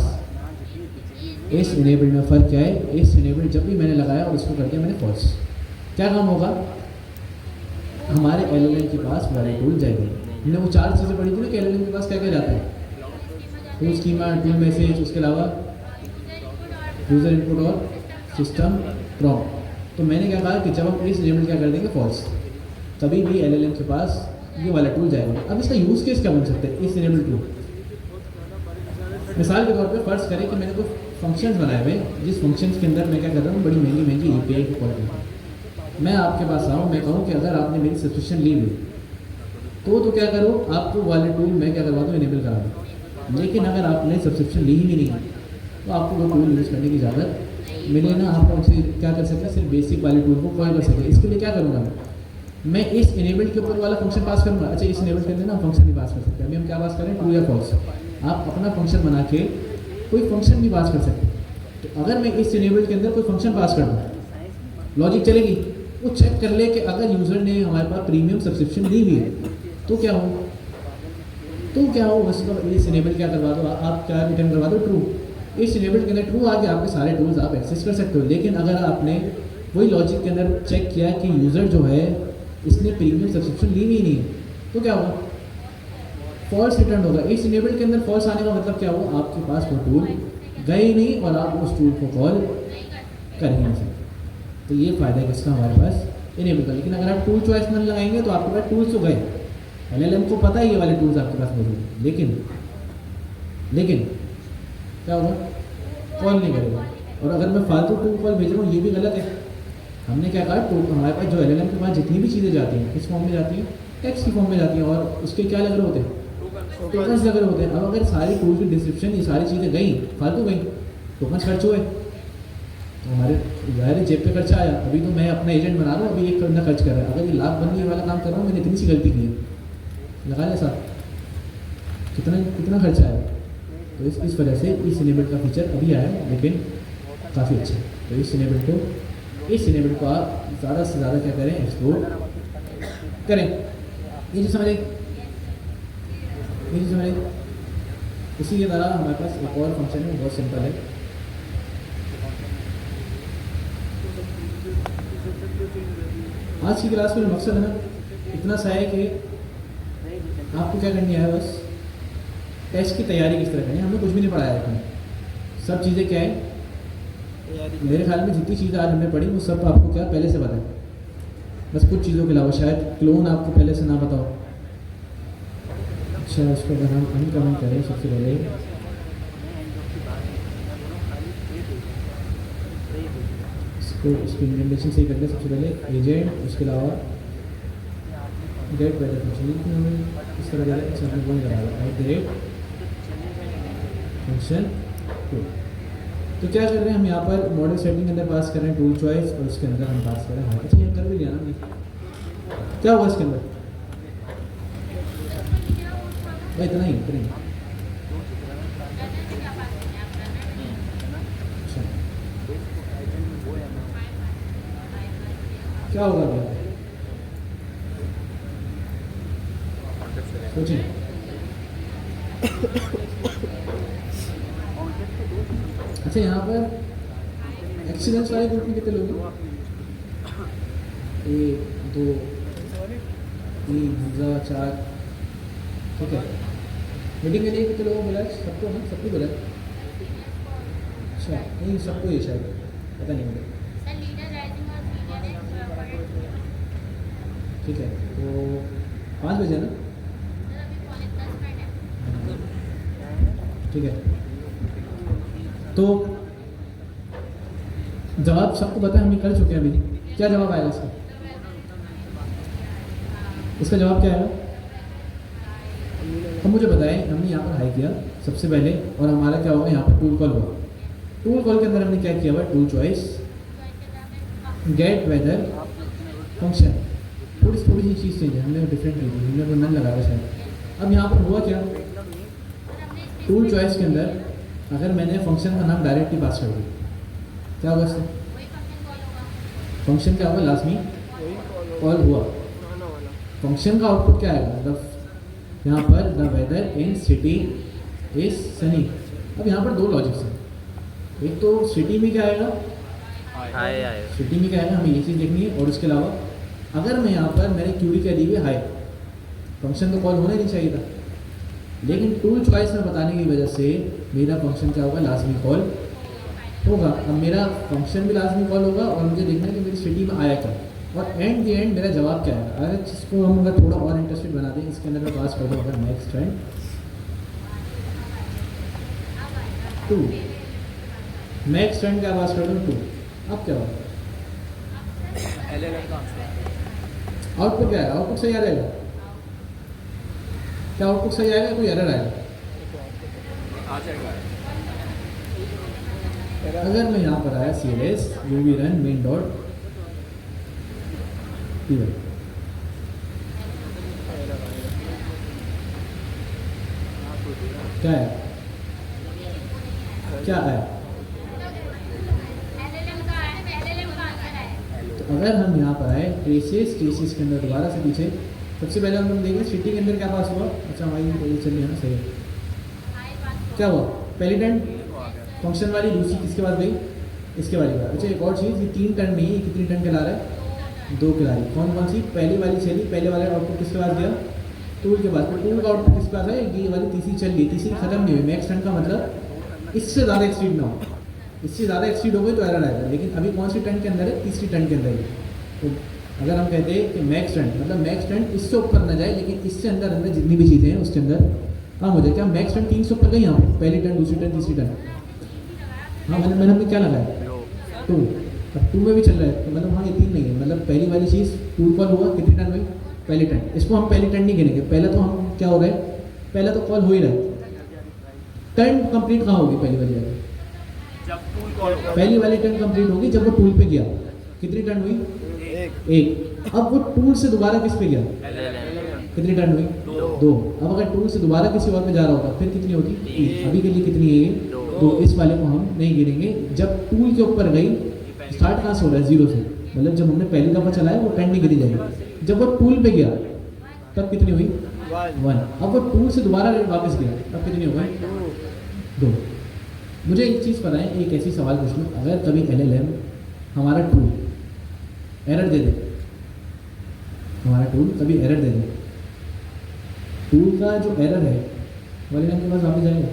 इस इनेबल में फ़र्क क्या है, इस इनेबल जब भी मैंने लगाया और इसको कर दिया मैंने फॉल्स, क्या काम होगा, हमारे एलएलएम के पास वाले टूल जाएगी। हमने वो 4 चीज़ें पढ़ी थी ना कि एलएलएम के पास क्या क्या जाता है, टूल स्कीमा, टूल मैसेज, उसके अलावा यूज़र इनपुट और सिस्टम प्रॉम्प्ट। तो मैंने क्या कहा कि जब हम इस इनेबल क्या कर देंगे फॉल्स, तभी भी एलएलएम के पास ये वाला टूल जाएगा। अब इसका यूज़ केस क्या बन सकता है, इस इनेबल टूल, मिसाल के तौर पे फ़र्ज़ करें कि मैंने कोई फंक्शंस बनाए हुए, जिस फंक्शंस के अंदर मैं क्या कर रहा हूँ, बड़ी महंगी महंगी API की क्वालिटी, मैं आपके पास आऊँ, मैं कहूँ कि अगर आपने मेरी सब्सक्रिप्शन ली हुई तो क्या करो, आपको वाले टूल मैं क्या करवा दूँ, इनेबल करा दूँ। लेकिन अगर आपने सब्सक्रिप्शन ली ही नहीं तो आपको वो टूल यूज़ करने की इजाज़त मिले ना, आप उनसे क्या कर सकते हैं, सिर्फ बेसिक वाले टूल को कॉल कर सकते हैं। इसके लिए क्या करूँगा मैं इस इनेबल के ऊपर वाला फंक्शन पास करूँगा। अच्छा, इस इनेबल के अंदर ना फंक्शन नहीं पास कर सकते, अभी हम क्या पास करें, ट्रू या फॉल्स। आप अपना फंक्शन बना के कोई फंक्शन नहीं पास कर सकते। तो अगर मैं इस इनेबल के अंदर कोई फंक्शन पास कर दूँ, लॉजिक चलेगी, वो चेक कर ले कि अगर यूज़र ने हमारे पास प्रीमियम सब्सक्रिप्शन ली हुई है तो क्या हो, उसका इस इनेबल क्या करवा दो, आप क्या रिटर्न करवा दो, ट्रू। इस इनेबल के अंदर ट्रू आ गया, आपके सारे टूल्स आप एक्सेस कर सकते हो। लेकिन अगर आपने वही लॉजिक के अंदर चेक किया कि यूज़र जो है इसने प्रीमियम सब्सक्रिप्शन ली हुई नहीं है, तो क्या होगा, फॉल्स रिटर्न होगा। इस इनेबल के अंदर फॉल्स आने का मतलब क्या हुआ, आपके पास वो टूल गए ही नहीं और आप उस टूल को कॉल कर ही नहीं सकते। तो ये फ़ायदा है किसका, हमारे पास इनेबल का। लेकिन अगर आप टूल चॉइस नन लगाएंगे तो आपके पास टूल्स तो गए, एलएलएम को पता है ये वाले टूल्स आपके पास मौजूद हैं, लेकिन क्या होगा, कॉल नहीं करेगा। और अगर मैं फालतू टूल कॉल भेज रहा हूँ ये भी गलत है। हमने क्या कहा, टूल हमारे पास जो एलएलएम के पास जितनी भी चीज़ें जाती हैं किस फॉर्म में जाती हैं, टेक्स्ट की फॉर्म में जाती हैं, और उसके क्या लग रहे होते हैं, टोकन्स लग रहे होते हैं। अब अगर सारी टूल की डिस्क्रिप्शन ये सारी चीज़ें गई, फालतू गई, टोकन्स खर्च हुए, तो हमारे ज़ाहिर जेब पे खर्चा आया। अभी तो मैं अपना एजेंट बना रहा हूँ, अभी एक बंदा खर्च कर रहा है, अगर ये लाख बनने वाला काम कर रहा हूँ, मैंने इतनी सी गलती की है, लगा ले साहब, कितना खर्चा आया। तो इस वजह से इस इनेबल का फीचर अभी आया है, लेकिन काफ़ी अच्छा है। तो इस इनेबल को आप ज़्यादा से ज़्यादा क्या करें, एक्सप्लोर करें। ये जो समझे, इसी के द्वारा हमारे पास एक और फंक्शन है, बहुत सिंपल है। आज की क्लास में मकसद है ना इतना सा है कि आपको क्या करनी है, बस टेस्ट की तैयारी किस तरह करनी है। हमने कुछ भी नहीं पढ़ाया है, सब चीज़ें क्या है, मेरे ख्याल में जितनी चीज़ें आज हमने पढ़ी वो सब आपको क्या पहले से पता है, बस कुछ चीज़ों के अलावा शायद क्लोन आपको पहले से ना पता हो। अच्छा, उसको अगर हम अनकमेंट करें सबसे पहले, इसकी इम्प्लीमेंटेशन सही करके सबसे पहले एजेंट, उसके अलावा गेट वेदर फंक्शन हमें इस तरह जा रहा है, वन करा फंक्शन टू। तो क्या कर रहे हैं हम यहाँ पर, मॉडल सेटिंग के अंदर पास कर रहे हैं टूल चॉइस, और उसके अंदर हम पास कर रहे हैं। अच्छा, ये कर भी लिया ना हमने, क्या होगा इसके अंदर, भाई इतना ही करेंगे। अच्छा, क्या होगा अभी सोचिए। अच्छा, यहाँ पर एक्सीडेंट्स वाले ग्रुप में कितने लोग हैं, 1 2 3 हमजा 4, ठीक है। मीटिंग के लिए कितने लोगों को मिला, सबको ना, सबको मिला। अच्छा, नहीं सबको ये शायद पता नहीं मुझे, ठीक है। तो 5 बजे ना, ठीक है, तो जवाब सबको पता है, हम ये कर चुके हैं अभी। क्या जवाब आएगा इसका? इसका जवाब क्या आएगा? अब मुझे बताएं, हमने यहाँ पर हाई किया सबसे पहले और हमारा क्या होगा, यहाँ पर टूल कॉल हुआ। टूल कॉल के अंदर हमने क्या किया हुआ, tool choice get weather function. थोड़ी सी चीज़ चेंज है, हमने डिफरेंट की थी, हमने नन लगाया शायद। अब यहाँ पर हुआ क्या, टूल चॉइस के अंदर अगर मैंने फंक्शन का नाम डायरेक्टली पास कर दिया, क्या होगा इससे? फंक्शन क्या होगा, लाजमी कॉल हुआ। फंक्शन का आउटपुट क्या आएगा, यहाँ पर the weather in city is sunny. अब यहाँ पर दो लॉजिक्स हैं, एक तो सिटी में क्या आएगा, हाय आएगा, सिटी में क्या आएगा, हमें ये चीज़ देखनी है। और उसके अलावा अगर मैं यहाँ पर मैंने क्यूरी कह दी हुई हाई, फंक्शन तो कॉल होना ही नहीं चाहिए था, लेकिन टूल चॉइस में बताने की वजह से मेरा फंक्शन क्या होगा, लाजमी कॉल होगा। अब मेरा फंक्शन भी लाजमी कॉल होगा और मुझे देखना है कि मेरी सिटी में आया क्या, और एंड द एंड मेरा जवाब क्या है। अगर इसको हम अगर थोड़ा और इंटरेस्टेड बना दें, इसके अंदर मैं पास कर दूँ अगर नेक्स्ट एंड 2, नेक्स्ट एंड क्या पास कर दूँ 2, अब क्या होगा, आउटपुट क्या है, आउटपुट सही आ जाएगा क्या, आउटपुट सही आएगा, कोई एरर आएगा? अगर मैं यहाँ पर आया CLS UV run main dot py, क्या है, क्या है? तो अगर हम यहाँ पर आए ट्रेसेस के अंदर दोबारा से पीछे, सबसे पहले हम लोग देखें सिटी के अंदर क्या पास हुआ। अच्छा हमारी पहले चल रही है ना, सही है। क्या हुआ, पहली टर्न फंक्शन वाली, दूसरी किसके पास गई, इसके वाली का। अच्छा एक और चीज़, ये 3 टर्न नहीं है, कितनी टर्न खिला रहा है, 2 खिला रही। कौन कौन सी, पहली वाली चली, पहले वाले आउटपुट किसके पास गया, टूल के पास। टूल का आउटपुट किसके पास है, ये वाली तीसरी चल गई, तीसरी खत्म नहीं हुई। मैक्स टर्न का मतलब इससे ज़्यादा एक्सीड ना हो, इससे ज़्यादा एक्सीड हो गई तो एरर आएगा। लेकिन अभी कौन सी टर्न के अंदर है, तीसरी टर्न के अंदर है। तो अगर हम कहते हैं कि मैक्स टर्न मतलब मैक्स टर्न इससे ऊपर ना जाए, लेकिन इससे अंदर अंदर जितनी भी चीज़ें हैं उसके अंदर काम हो जाए। क्या मैक्स टर्न 3 से ऊपर गई यहाँ पर, पहली टर्न, दूसरी टर्न, तीसरी टर्न। हाँ मैंने हमने क्या लगाया 2, अब 2 में भी चल रहा है, तो मतलब हाँ ये 3 नहीं है, मतलब पहली वाली चीज़ टूल कॉल हुआ, कितनी टर्न हुई, पहली टर्न। इसको हम पहली टर्न नहीं गिनेंगे, पहले तो हम क्या हो रहा है, पहला तो कॉल हो ही रहा है। टर्न कंप्लीट कहाँ होगी, पहली वाली वाली, पहली वाली टर्न कंप्लीट होगी जब वो टूल पे गया। कितनी टर्न हुई, 1। अब वो टूल से दोबारा किस पे गया, कितनी टर्न हुई, 2। अब अगर टूल से दोबारा किसी और पे जा रहा होगा फिर कितनी होगी, 3। अभी के लिए कितनी है ये, तो इस वाले को हम नहीं गिनेंगे। जब टूल के ऊपर गई, स्टार्ट कहाँ से हो रहा है, 0 से, मतलब जब हमने पहली दफ़ा चलाया वो टर्न नहीं गिरी जाएगी। जब वो टूल पे गया तब कितनी हुई, 1। अब वो टूल से दोबारा वापस गया तब कितनी हो गई, 2। मुझे एक चीज़ बताएं, एक ऐसी सवाल पूछ लूँ, अगर कभी LLM हमारा टूल एरर दे दे, हमारा टूल कभी एरर दे दे, टूल का जो एरर है वाले के पास वापस जाएगा।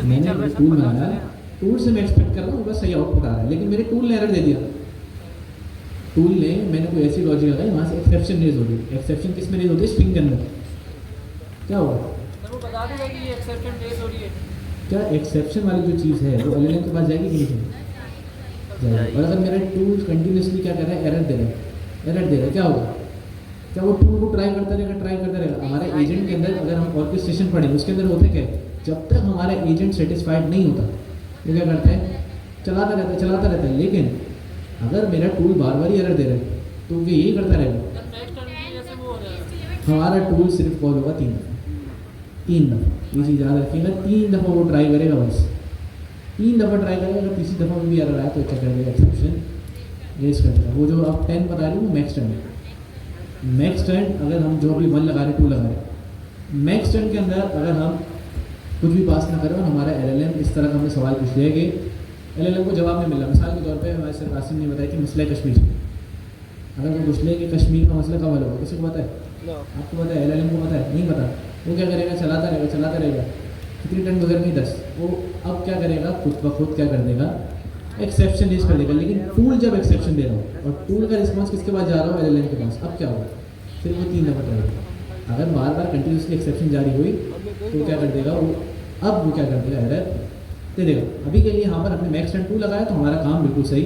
मैंने टूल बनाया, टूल से मैं एक्सपेक्ट कर रहा हूँ बस सही आउटपुट आ रहा है, लेकिन मेरे टूल ने एरर दे दिया। टूल ने, मैंने कोई ऐसी लॉजिक लगाई, वहाँ से एक्सेप्शन रेज हो गई। एक्सेप्शन किस में रेज होती है, स्ट्रिंग के अंदर। क्या हुआ, वो बता देगा कि ये एक्सेप्शन रेज हो रही है। क्या एक्सेप्शन वाली जो चीज़ है वो LLM के पास जाएगी कि नहीं जाएगी? और अगर मेरा टूल कंटिन्यूसली क्या कर रहा है, एरर दे रहा है, एरर दे रहा है, क्या होगा, क्या वो टूल को ट्राई करता रहेगा। हमारे एजेंट के अंदर अगर हम ऑर्केस्ट्रेशन पढ़ें, उसके अंदर होते क्या है, जब तक हमारा एजेंट सेटिस्फाइड नहीं होता तो क्या करता है, चलाता रहता है। लेकिन अगर मेरा टूल बार बार एरर दे रहा है तो वो यही करता रहेगा। हमारा टूल सिर्फ कॉल होगा 3 दफ़ा, ये चीज़ याद रखिएगा। 3 दफ़ा वो ट्राई करेगा, बस 3 दफ़ा ट्राई करेगा। अगर तीसरी दफ़ा में भी एरर आया तो क्या कर देगा, एक्सेप्शन रेज कर देगा। वो जो आप 10 बता रही हूँ मैक्स टर्न है। मैक्स टर्न अगर हम जो अभी 1 लगा रहे 2 लगा रहे, मैक्स टर्न के अंदर अगर हम कुछ भी पास ना करें और हमारा LLM इस तरह का हमें सवाल पूछ लिया कि LLM को जवाब नहीं मिल रहा। मिसाल के तौर पे हमारे सर कासिम ने बताया कि मसला कश्मीर, अगर वो पूछ ले कि कश्मीर का मसला कब हल होगा, किसी को पता है, आपको पता है, LLM को पता है, नहीं पता, वो क्या करेगा, चलाता रहेगा। कितनी टर्न गुजर गई, 10। वो अब क्या करेगा, खुद ब खुद क्या कर देगा, एक्सेप्शन रेज कर देगा। लेकिन टूल जब एक्सेप्शन दे रहा हो और टूल का रिस्पॉन्स किसके पास जा रहा हो, LLM के पास, अब क्या होगा, फिर वो 3 दफ़ा ट्राई करेगा। अगर बार बार कंटिन्यूसली एक्सेप्शन जारी हुई तो क्या कर देगा वो, अब वो क्या कर देगा, एरर दे देगा। अभी के लिए यहाँ पर हमने मैक्स टर्न 2 लगाया तो हमारा काम बिल्कुल सही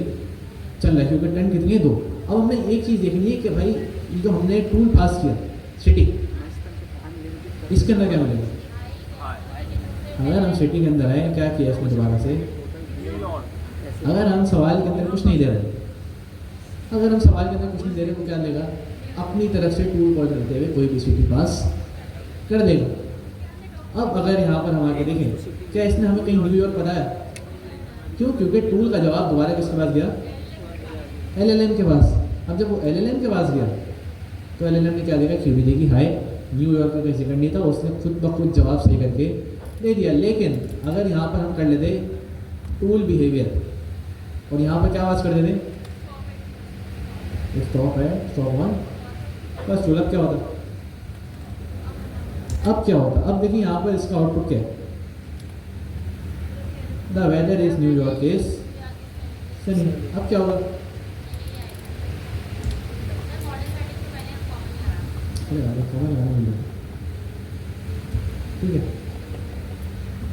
चल रहा है, क्योंकि टर्न कितनी है 2। अब हमने एक चीज़ देखनी है कि भाई ये जो हमने टूल पास किया सिटी, इसके अंदर क्या मिलेगा। अगर हम सिटी के अंदर आए, क्या किया इसमें दोबारा से, अगर हम सवाल के अंदर कुछ नहीं दे रहे, अगर हम सवाल के अंदर कुछ नहीं दे रहे तो क्या लेगा, अपनी तरफ से टूल कॉल करते हुए कोई भी सिटी पास कर देगा। अब अगर यहाँ पर हम आके देखें, क्या इसने हमें कहीं न्यूयॉर्क बताया, क्यों, क्योंकि टूल का जवाब दोबारा किसके पास गया, LLM के पास। अब जब वो LLM के पास गया तो LLM ने क्या देखा, क्यों भी देखी, हाय न्यूयॉर्क का कोई जिक्र नहीं था, उसने खुद ब खुद जवाब सही करके दे दिया। लेकिन अगर यहाँ पर हम कर लेते टूल बिहेवियर और यहाँ पर क्या आवाज़ कर देते, स्टॉप है, स्टॉप ऑन, बस टूल। अब क्या होता, अब क्या होता, अब देखिए यहाँ पर इसका आउटपुट क्या है, the weather is New York is sunny. अब क्या होगा, ठीक है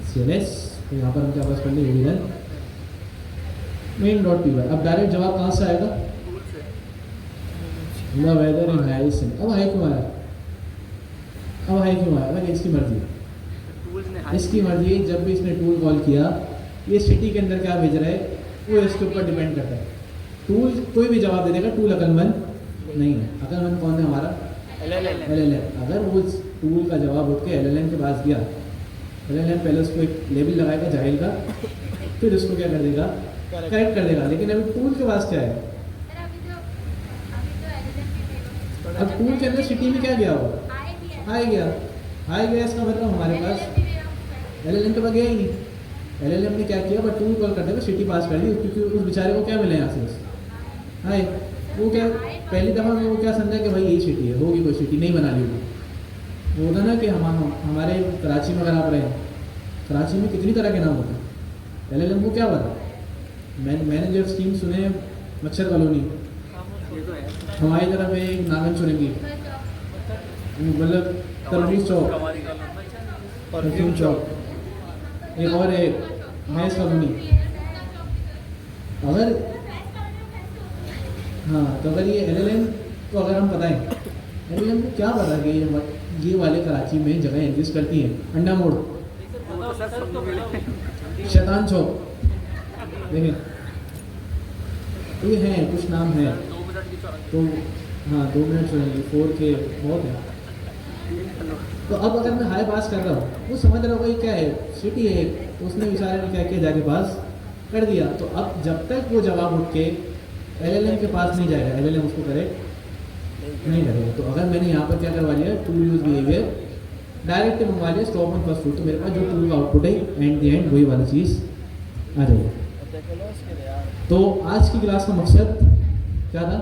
CLS, तो यहाँ पर हम क्या पास कर लेंगे, इधर मेन डॉट पी वाई। अब डायरेक्ट जवाब कहाँ से आएगा, the weather in high is sunny. अब हाई क्यों आया, अब हाई क्यों आया, भाई इसकी मर्जी, इसकी मर्जी। जब भी इसने टूल कॉल किया, ये सिटी के अंदर क्या भेज रहा है वो इसके ऊपर डिपेंड करता है। टूल कोई भी जवाब दे देगा, टूल अकलमंद नहीं है। अकलमंद कौन है हमारा, LLM। अगर वो टूल का जवाब उठ के LLM के पास गया, LLM पहले उसको एक लेबल लगाएगा जाहिल का, फिर उसको क्या कर देगा, करेक्ट कर देगा। लेकिन अभी टूल के पास क्या है, अब टूल के अंदर सिटी में क्या गया, वो हाई गया, हाई गया, इसका मतलब हमारे पास LLM के पास गया ही नहीं। LLM ने क्या किया, बट टूल कॉल करते हुए सिटी पास कर दी, क्योंकि उस बेचारे को क्या मिला यहाँ से, हाय। वो क्या पहली दफ़ा में वो क्या समझा कि भाई यही सिटी है, होगी कोई सिटी, नहीं बना ली होगी। वो होता ना कि हमारे कराची में अगर आप रहे, कराची में कितनी तरह के नाम होते हैं, LLM को क्या पता। मैंने जब स्कीम सुने मच्छर कॉलोनी, हमारी तरफ एक नागन चुनेंगी, मतलब तरबीज चौक, परफ्यूम चौक, एक और है मैस कॉलोनी। अगर हाँ, तो अगर ये LLM को अगर हम बताएं, LLM को क्या पता कि ये वाले कराची में जगह एग्जिस्ट करती हैं, अंडा मोड़, शैतान चौक, देखें ये हैं कुछ नाम है, तो हाँ 2 मिनट चलेंगे, 4K बहुत है। तो अब अगर मैं हाई पास कर रहा हूँ, वो समझ रहा होगा ये क्या है, सिटी है, तो उसने बेचारे ने क्या किया, जाके पास कर दिया। तो अब जब तक वो जवाब उठ के LLM के पास नहीं जाएगा, LLM उसको करेक्ट नहीं करेगा। तो अगर मैंने यहाँ पर क्या करवा लिया, टूल यूज बिहेवियर डायरेक्ट मंगवा लिया, स्टॉप ऑन फर्स्ट टूल, तो मेरे पास जो टूल का आउटपुट है एंड द एंड वही वाली चीज़ आ जाएगी। तो आज की क्लास का मकसद क्या था,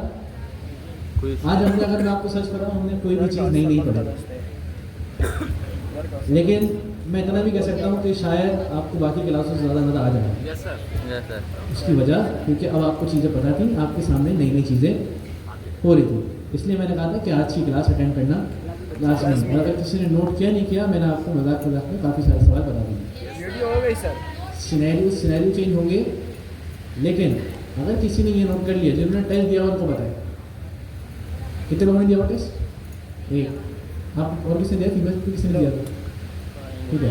आज हमने, अगर मैं आपको सर्च कर रहा हूँ, हमने कोई भी चीज़ नहीं पढ़ी, लेकिन मैं इतना भी कह सकता हूँ कि शायद आपको बाकी क्लासों से ज़्यादा मज़ा आ जाए। Yes sir. उसकी वजह क्योंकि अब आपको चीज़ें पता थी, आपके सामने नई नई चीज़ें हो रही थी, इसलिए मैंने कहा था कि आज की क्लास अटेंड करना लाजमी। अगर किसी ने नोट किया नहीं किया, मैंने आपको मजाक में काफ़ी सारे सवाल बता दिए। सिनेरियो चेंज होंगे, लेकिन अगर किसी ने ये नोट कर लिया, जिन्होंने टेस्ट दिया उनको बताए, कितने लोगों ने दिया टेस्ट, एक। आप और किसी ने दिया, फीमेल किसी ने दिया था, ठीक है।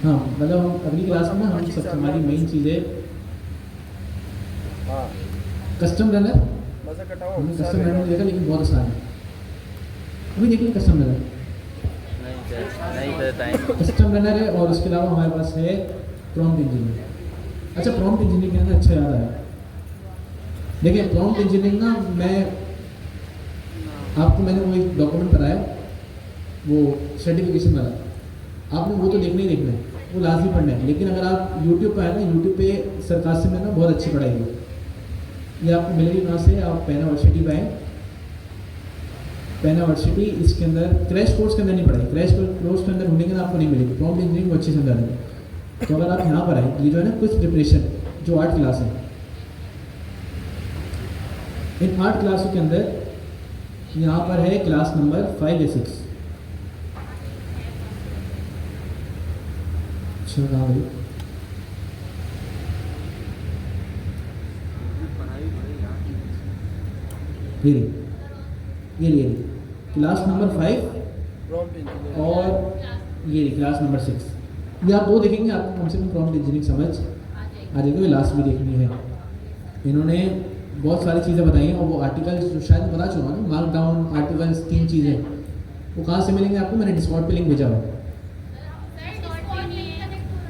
हाँ, मतलब हम अगली क्लास में ना, हम सब हमारी मेन चीज़ें, कस्टम रनर, हमने कस्टम रनर देखा, लेकिन बहुत आसान है। अभी देख लीजिए कस्टम रनर, नहीं सर टाइम। कस्टम रनर है, और उसके अलावा हमारे पास है प्रॉम्प्ट इंजीनियरिंग। अच्छा, प्रॉम्प्ट इंजीनियरिंग के अंदर अच्छा याद आया, देखिए प्रॉम्प्ट इंजीनियरिंग ना, मैंने वो एक डॉक्यूमेंट बनाया, वो सर्टिफिकेशन वाला, आपने वो तो देखना ही देखना है, वो लाजमी पढ़ना है। लेकिन अगर आप यूट्यूब पर आए ना, यूट्यूब पे सरकार से में ना बहुत अच्छी पढ़ाई है, ये आपको मिलेगी कहाँ से, आप पैना यूनिवर्सिटी पे आए, पैना यूनिवर्सिटी, इसके अंदर क्रैश कोर्स के अंदर नहीं पढ़ाई, क्रैश कोर्स के अंदर ढूंढेंगे ना आपको नहीं मिलेगी, प्रॉम्प्ट इंजीनियरिंग वो अच्छी समझा देंगे। तो अगर आप यहाँ पर आए, ये जो है ना कुछ प्रिपरेशन, जो 8 क्लास है, इन 8 क्लासों के अंदर यहाँ पर है क्लास नंबर 5 या 6। अच्छा कहाँ गई? पढ़ाई बड़ी याद ये रही, ये रही क्लास नंबर 5 और ये रही क्लास नंबर 6। ये आप दो देखेंगे, आपको कम से कम प्रॉम्प्ट इंजीनियरिंग समझ आ जाएगी। लास्ट में देखनी है। इन्होंने बहुत सारी चीज़ें बताई हैं और वो आर्टिकल्स जो शायद बता चुका हूँ, मार्क डाउन आर्टिकल्स 3 चीज़ें, वो कहाँ से मिलेंगे आपको? मैंने डिस्कॉर्ड पे लिंक भेजा हुआ।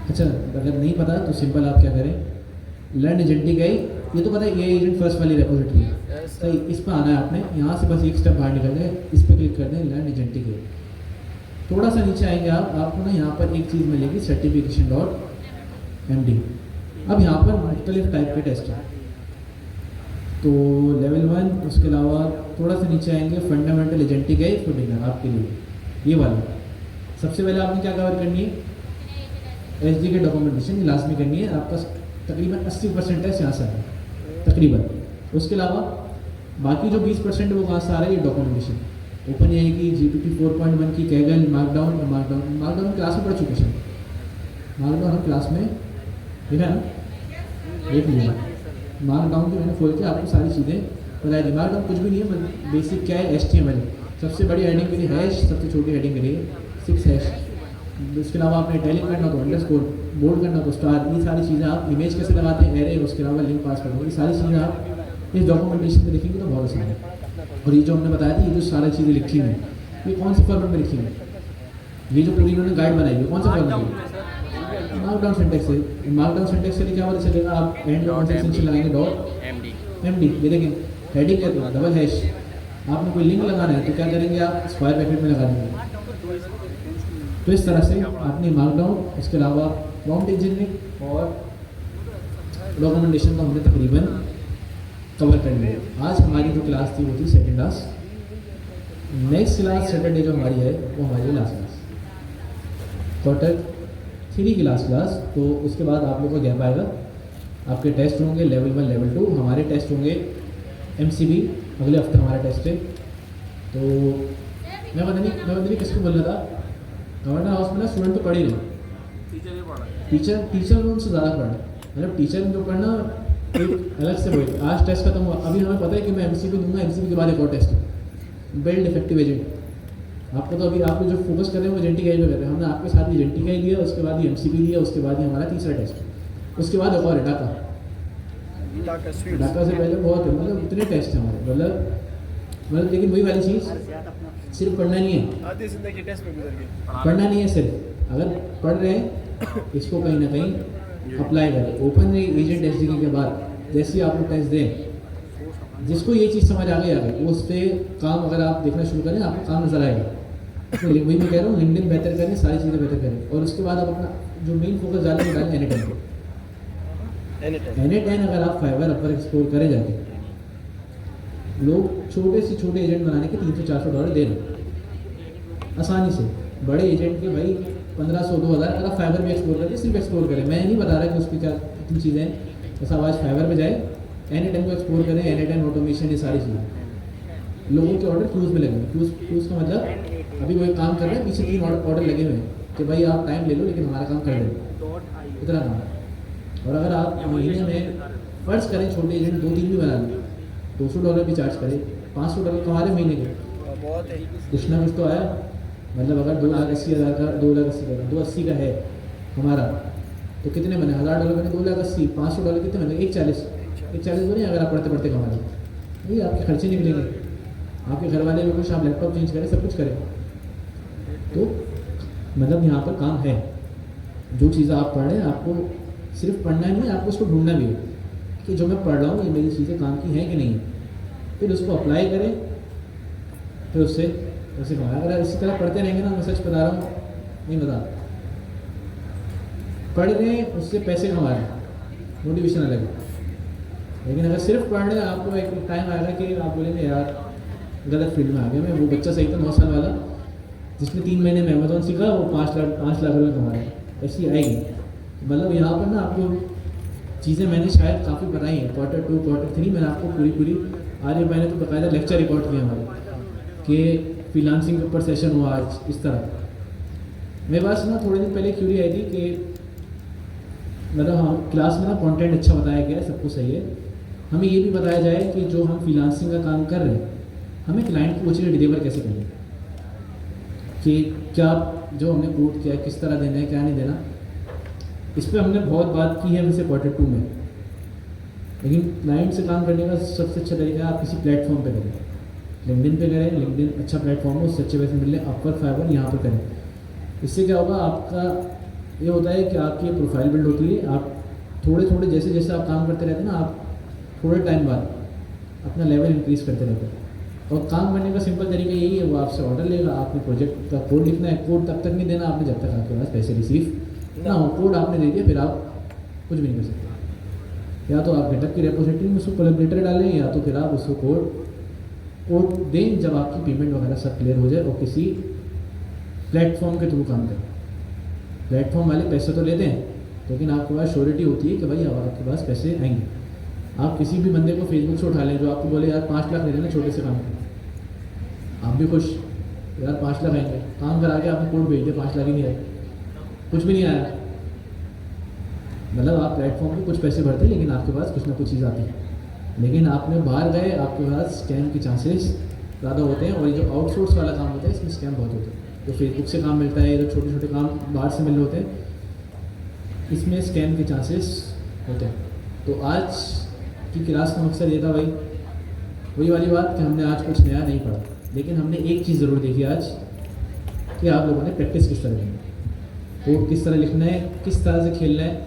अच्छा, अगर नहीं पता तो सिंपल आप क्या करें, लर्न एजेंटिक है, ये तो पता है, ये एजेंट फर्स्ट वाली रेपोजिटरी है, सही। इस पर आना है आपने, यहाँ से बस एक स्टेप बाहर निकल जाए, इस पर क्लिक कर दें, लर्न एजेंटिक है। थोड़ा सा नीचे आएंगे आपको ना यहाँ पर एक चीज़ मिलेगी, certification.md। अब यहाँ पर मुख्तलिफ टाइप के टेस्ट हैं, तो लेवल 1, उसके अलावा थोड़ा सा नीचे आएंगे, फंडामेंटल एजेंटिक है फॉर बिगिनर आपके लिए, ये वाला। सबसे पहले आपने क्या कवर करनी है? एसडी के डॉक्यूमेंटेशन लास्ट में करनी है, आपका तकरीबन 80% टेस्ट यहाँ से है तकरीबन। उसके अलावा बाकी जो 20% है वो कहाँ से आ रहा है? ये डॉक्यूमेंटेशन। ओपन ये है कि GPT 4.1 की कैगल, मार्कडाउन क्लास में पढ़ चुके हैं, मार्कडाउन हम क्लास में देखा ना, देख लीजिए। मार्कडाउन की मैंने खोल के आपको सारी चीज़ें बताई दी। मार्कडाउन कुछ भी नहीं है, बेसिक क्या है, HTML। सबसे बड़ी हेडिंग के लिए हैश, सबसे छोटी हेडिंग के लिए 6 हैश। उसके अलावा आपने टैलिंग करना तो अंडरस्कोर, बोल्ड करना तो स्टार, ये सारी चीज़ें आप इमेज कैसे लगाते हैं, एरे, उसके अलावा लिंक पास करना, ये सारी चीज़ें आप इस डॉक्यूमेंटेशन में देखेंगे तो बहुत आसान है। और ये जो हमने बताया था, ये जो सारी चीज़ें लिखी हुई हैं, ये कौन से फॉर्मेट में लिखी हुई है? ये जो पूरी इन्होंने गाइड बनाई है कौन सा फॉर्मेट में? मार्कडाउन सिंटेक्स है। मार्कडाउन सिंटेक्स से लिए क्या पता चलेगा? आप एंड सेक्शन लगाएंगे .md, ये देखें हेडिंग है तो डबल हैश। आपने कोई लिंक लगाना है तो क्या करेंगे? आप स्क्वायर ब्रैकेट में लगा देंगे। तो इस तरह से आपने मार्कडाउन, उसके अलावा प्रॉम्प्ट इंजीनियरिंग और डॉक्यूमेंटेशन को हमने तकरीबन कवर कर लिया। आज हमारी जो क्लास थी वो थी second class. Next class Saturday जो हमारी है वो हमारी लास्ट क्लास, क्वार्टर 3 की लास्ट क्लास। तो उसके बाद आप लोगों का गैप आएगा, आपके टेस्ट होंगे लेवल 1, लेवल 2, हमारे टेस्ट होंगे MCB, अगले हफ्ते हमारा टेस्ट है। तो मैं पता नहीं किसको बोल रहा था, गवर्नर हाउस में ना स्टूडेंट तो पढ़ ही रहे, टीचर उनसे ज़्यादा पढ़, मतलब टीचर जो पढ़ना एक अलग से बोले। आज टेस्ट खत्म हुआ, अभी हमें पता है कि मैं MCB दूंगा, MCB के बाद एक और टेस्ट है, बिल्ड इफेक्टिव एजेंट। आपको तो अभी आप जो फोकस कर रहे हैं वो एजेंटिक आई पे कर रहे हैं, हमने आपके साथ एजेंटिक आई लिया, उसके बाद ही MCB लिया, उसके बाद ही हमारा तीसरा टेस्ट, उसके बाद एक और डाका से पहले बहुत है, मतलब इतने टेस्ट हैं हमारे, मतलब लेकिन वही वाली चीज़, सिर्फ पढ़ना नहीं है, आधी जिंदगी टेस्ट में गुजर गई। पढ़ना नहीं है सिर्फ, अगर पढ़ रहे हैं इसको कहीं ना कहीं अप्लाई करें। ओपन एजेंट SDK के बाद जैसे ही आप लोग टेस्ट दें, जिसको ये चीज़ समझ आ गई वो उस पर काम अगर आप देखना शुरू करें आपको काम नजर आएगा। तो वही मैं कह रहा हूँ, लिंक्डइन बेहतर करें, सारी चीज़ें बेहतर करें, और उसके बाद आप अपना जो मेन फोकस डालें N10 पे। N10 अगर आप फाइवर अपर एक्सप्लोर करें जाके, लोग छोटे से छोटे एजेंट बनाने के $300-400 दे रहे हैं आसानी से। बड़े एजेंट के भाई 1500-2000 अगर आप फाइवर में एक्सप्लोर करें, सिर्फ एक्सप्लोर करें, मैं नहीं बता रहा कि उसकी क्या कितनी चीज़ें हैं, बस आप आज फाइवर पे जाए, N10 को एक्सप्लोर करें, N10 ऑटोमेशन, ये सारी चीज़ें। लोगों के ऑर्डर क्यूज़ में लगे, क्यूज़ का मतलब अभी वो एक काम कर रहे हैं, पीछे 3 ऑर्डर लगे हुए हैं कि भाई आप टाइम ले लो लेकिन हमारा काम कर दें, इतना काम। और अगर आप महीने में फ़र्ज करें छोटे एजेंट 2-3 भी बना लें, $200 भी चार्ज करें, $500 कमा रहे महीने के, बहुत है। कुछ ना कुछ तो आया। मतलब अगर 2,80,000 का 2,80,000 का है हमारा, तो कितने बने? $1,000 बने, 2,80,000, $500 कितने बने? 140 बने। अगर आप पढ़ते पढ़ते कमा लें, नहीं आपके खर्चे निकलेंगे, आपके घर वाले कुछ, आप लैपटॉप चेंज करें, सब कुछ करें। तो मतलब यहाँ पर काम है, जो चीज़ें आप पढ़ रहे हैं आपको सिर्फ पढ़ना नहीं है, आपको उसको ढूंढना भी है कि जो मैं पढ़ रहा हूँ ये मेरी चीज़ें काम की हैं कि नहीं, फिर उसको अप्लाई करें, फिर उससे कमाएं। अगर इसी तरह पढ़ते रहेंगे ना, मैं सच बता रहा हूँ, नहीं बता, पढ़ रहे हैं उससे पैसे कमा रहे हैं, मोटिवेशन अलग है। लेकिन अगर सिर्फ पढ़ रहे हैं, आपको एक टाइम आएगा कि आप बोलेंगे यार गलत फील्ड में आ गया मैं। वो बच्चा सही था 9 साल वाला, जिसने 3 महीने में अमेज़ॉन सीखा, वो 5 लाख रुपये कमा रहे हैं, ऐसी आएगी। मतलब यहाँ पर ना आपको चीज़ें मैंने शायद काफ़ी बताई हैं, क्वार्टर 2, क्वार्टर 3 मैंने आपको पूरी आर्य भाई ने तो बाकायदा लेक्चर रिकॉर्ड किया हमारे, कि फ्रीलांसिंग के ऊपर सेशन हुआ आज, इस तरह मेरे पास ना थोड़े दिन पहले क्यूरी आई थी कि मतलब हम क्लास में ना कंटेंट अच्छा बताया गया है, सब कुछ सही है, हमें ये भी बताया जाए कि जो हम फ्रीलांसिंग का काम कर रहे हैं हमें क्लाइंट को वो चीज़ें डिलीवर कैसे करनी है, कि क्या जो हमने कोड किया है किस तरह देना है क्या नहीं देना। इस पर हमने बहुत बात की है वैसे Q2 में, लेकिन क्लाइंट से काम करने का सबसे अच्छा तरीका है आप किसी प्लेटफॉर्म पे करें, लिंक्डइन पे करें, लिंक्डइन अच्छा प्लेटफॉर्म है, उससे अच्छे पैसे मिल रहे हैं, अपवर्क, फाइवर यहाँ पर करें। इससे क्या होगा, आपका ये होता है कि आपकी प्रोफाइल बिल्ड होती है, आप थोड़े थोड़े जैसे जैसे आप काम करते रहते हैं ना, आप थोड़े टाइम बाद अपना लेवल इंक्रीज़ करते रहते हैं। और काम करने का सिंपल तरीका यही है, वो आपसे ऑर्डर लेगा, आपने प्रोजेक्ट का कोड लिखना है, कोड तब तक नहीं देना आपने जब तक आपके पास पैसे रिसीव ना हो। कोड आपने दे दिया फिर आप कुछ भी नहीं कर सकते, या तो आप गिटहब की रेपोजिटरी में उसको कोलैबोरेटर डालें, या तो फिर आप उसको कोड दें जब आपकी पेमेंट वगैरह सब क्लियर हो जाए, और किसी प्लेटफॉर्म के थ्रू काम करें। प्लेटफॉर्म वाले पैसे तो लेते हैं, लेकिन आपके पास श्योरिटी होती है कि भाई अब आपके पास पैसे आएंगे। आप किसी भी बंदे को फेसबुक से उठा लें जो आपको बोले यार 5 लाख ले लेना छोटे से काम के, आप भी खुश, यार 5 लाख आएंगे, काम करा के आपने कोड भेज दिया 5 लाख ही नहीं आए, कुछ भी नहीं आया। मतलब आप प्लेटफॉर्म पे कुछ पैसे भरते हैं लेकिन आपके पास कुछ ना कुछ चीज़ आती है, लेकिन आपने बाहर गए आपके पास स्कैम के चांसेस ज़्यादा होते हैं। और ये जो आउटसोर्स वाला काम होता है इसमें स्कैम बहुत होते हैं, जो फेसबुक से काम मिलता है, जो छोटे छोटे काम बाहर से मिल रहे होते हैं, इसमें स्कैम के चांसेस होते हैं। तो आज की क्लास का मकसद ये था भाई, वही वाली बात कि हमने आज कुछ नया नहीं पढ़ा, लेकिन हमने एक चीज़ ज़रूर देखी आज कि आप लोगों ने प्रैक्टिस किस तरह करनी है, कोड किस तरह लिखना है, किस तरह से खेलना है।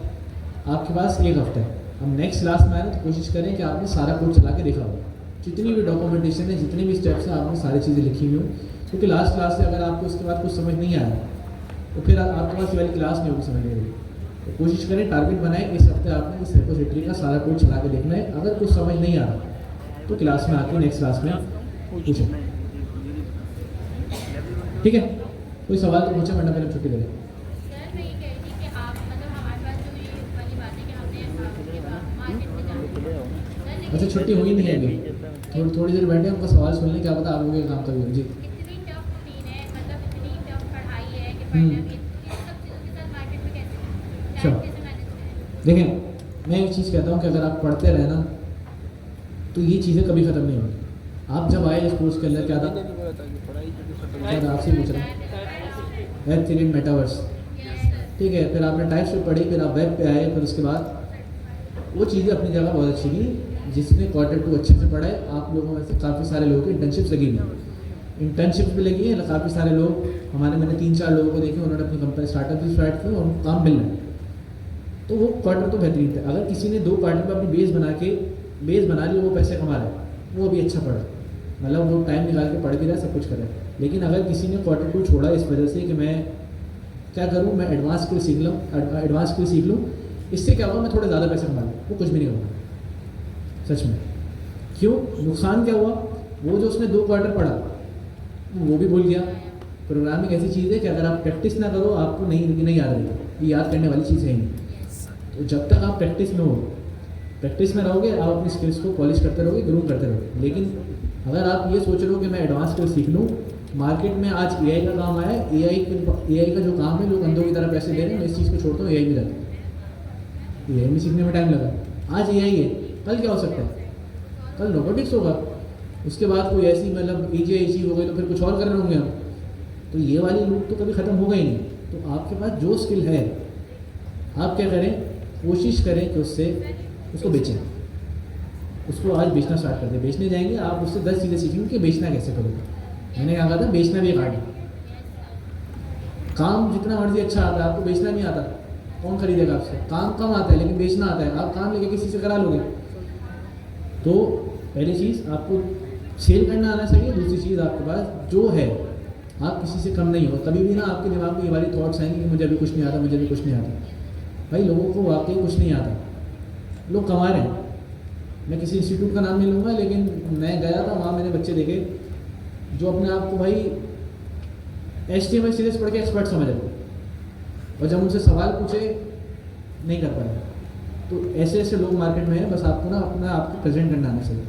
आपके पास 1 हफ्ता है, हम नेक्स्ट क्लास में आए ना तो कोशिश करें कि आपने सारा कोड चला के देखा हो, जितनी भी डॉक्यूमेंटेशन है, जितनी भी स्टेप्स हैं, आपने सारी चीज़ें लिखी हुई हो, क्योंकि लास्ट क्लास से अगर आपको उसके बाद कुछ समझ नहीं आया तो फिर आपके पास ये वाली क्लास नहीं होगी समझने के लिए। तो कोशिश करें, टारगेट बनाएं, इस हफ्ते आपने इस रेपोजिटरी का सारा कोड चला के देखना है। अगर कुछ समझ नहीं आ रहा तो क्लास में आके नेक्स्ट क्लास में पूछें, ठीक है? कोई सवाल तो पूछे वरना फिर हम छुट्टी दे दें। अच्छा, छुट्टी हुई नहीं है अभी, थोड़ी देर बैठे उनका सवाल सुन लें, क्या पता आप लोगों के काम का भी। जी अच्छा, देखें मैं एक चीज़ कहता हूँ कि अगर आप पढ़ते रहे ना तो ये चीज़ें कभी ख़त्म नहीं होंगी। आप जब आए इस कोर्स के अंदर क्या था, शायद आपसे पूछ रहे हैं, वेब थ्योरी एंड मेटावर्स, ठीक है, फिर आपने टाइप्स पे पढ़ी, फिर आप वेब पे आए, फिर उसके बाद वो चीज़ें अपनी जगह बहुत अच्छी थी। जिसने Q2 अच्छे से पढ़ा है, आप लोगों में से काफ़ी सारे लोगों की इंटर्नशिप्स लगी हुई, इंटर्नशिप्स भी लगी है, काफ़ी सारे लोग हमारे, मैंने 3-4 लोगों को देखे, उन्होंने अपनी कंपनी स्टार्टअप भी स्टार्ट की और उनको काम मिल रहा है। तो वो Q2 तो बेहतरीन था। अगर किसी ने 2 क्वार्टर में अपनी बेस बना ली, वो पैसे कमा रहा है, वो भी अच्छा पढ़ा, मतलब वो टाइम निकाल के पढ़ भी रहा है, सब कुछ कर रहा है। लेकिन अगर किसी ने Q2 छोड़ा इस वजह से कि मैं क्या करूँ, मैं एडवांस स्किल सीख लूँ, इससे क्या होगा, मैं थोड़े ज़्यादा पैसे कमा लूँ, वो कुछ भी नहीं होगा सच में। क्यों? नुकसान क्या हुआ, वो जो उसने 2 क्वार्टर पढ़ा वो भी भूल गया। प्रोग्रामिंग ऐसी चीज़ है कि अगर आप प्रैक्टिस ना करो आपको नहीं याद रहेगी, ये याद करने वाली चीज़ है नहीं। तो जब तक आप प्रैक्टिस में रहोगे, आप अपनी स्किल्स को पॉलिश करते रहोगे, ग्रूम करते रहोगे। लेकिन अगर आप ये सोच रहे हो कि मैं एडवांस स्किल सीख लूँ, मार्केट में आज AI का काम आया है, AI का जो काम है लोग अंधों की तरह पैसे दे रहे हैं, मैं इस चीज़ को छोड़ता हूँ, AI में जाता हूँ। AI में सीखने में टाइम लगा, आज AI है, कल क्या हो सकता है, कल रोबोटिक्स होगा, उसके बाद कोई ऐसी मतलब AGI हो गई तो फिर कुछ और कर रहे होंगे हम। तो ये वाली लूप तो कभी ख़त्म होगा ही नहीं। तो आपके पास जो स्किल है, आप क्या करें, कोशिश करें कि उसको बेचें, उसको आज बेचना स्टार्ट कर दें। बेचने जाएंगे आप, उससे 10 चीज़ें सीखेंगे कि बेचना कैसे करोगे। मैंने कहा था बेचना भी एक आर्ट है। काम जितना मर्जी अच्छा आता है, आपको बेचना नहीं आता, कौन खरीदेगा आपसे? काम कम आता है लेकिन बेचना आता है, आप काम लेके किसी से करा लोगे। तो पहली चीज़ आपको सेल करना आना चाहिए। दूसरी चीज़ आपके पास जो है, आप किसी से कम नहीं हो। कभी भी ना आपके दिमाग में ये वाली थॉट्स आएंगे कि मुझे अभी कुछ नहीं आता, मुझे भी कुछ नहीं आता। भाई लोगों को वाकई कुछ नहीं आता, लोग कमा रहे हैं। मैं किसी इंस्टीट्यूट का नाम नहीं लूँगा, लेकिन मैं गया था वहाँ, मैंने बच्चे देखे जो अपने आप को भाई HTML सीरीज पढ़ के एक्सपर्ट समझ रहे, और जब उनसे सवाल पूछे नहीं कर पाए। तो ऐसे लोग मार्केट में हैं, बस आपको ना अपना आपको प्रेजेंट करना आना चाहिए।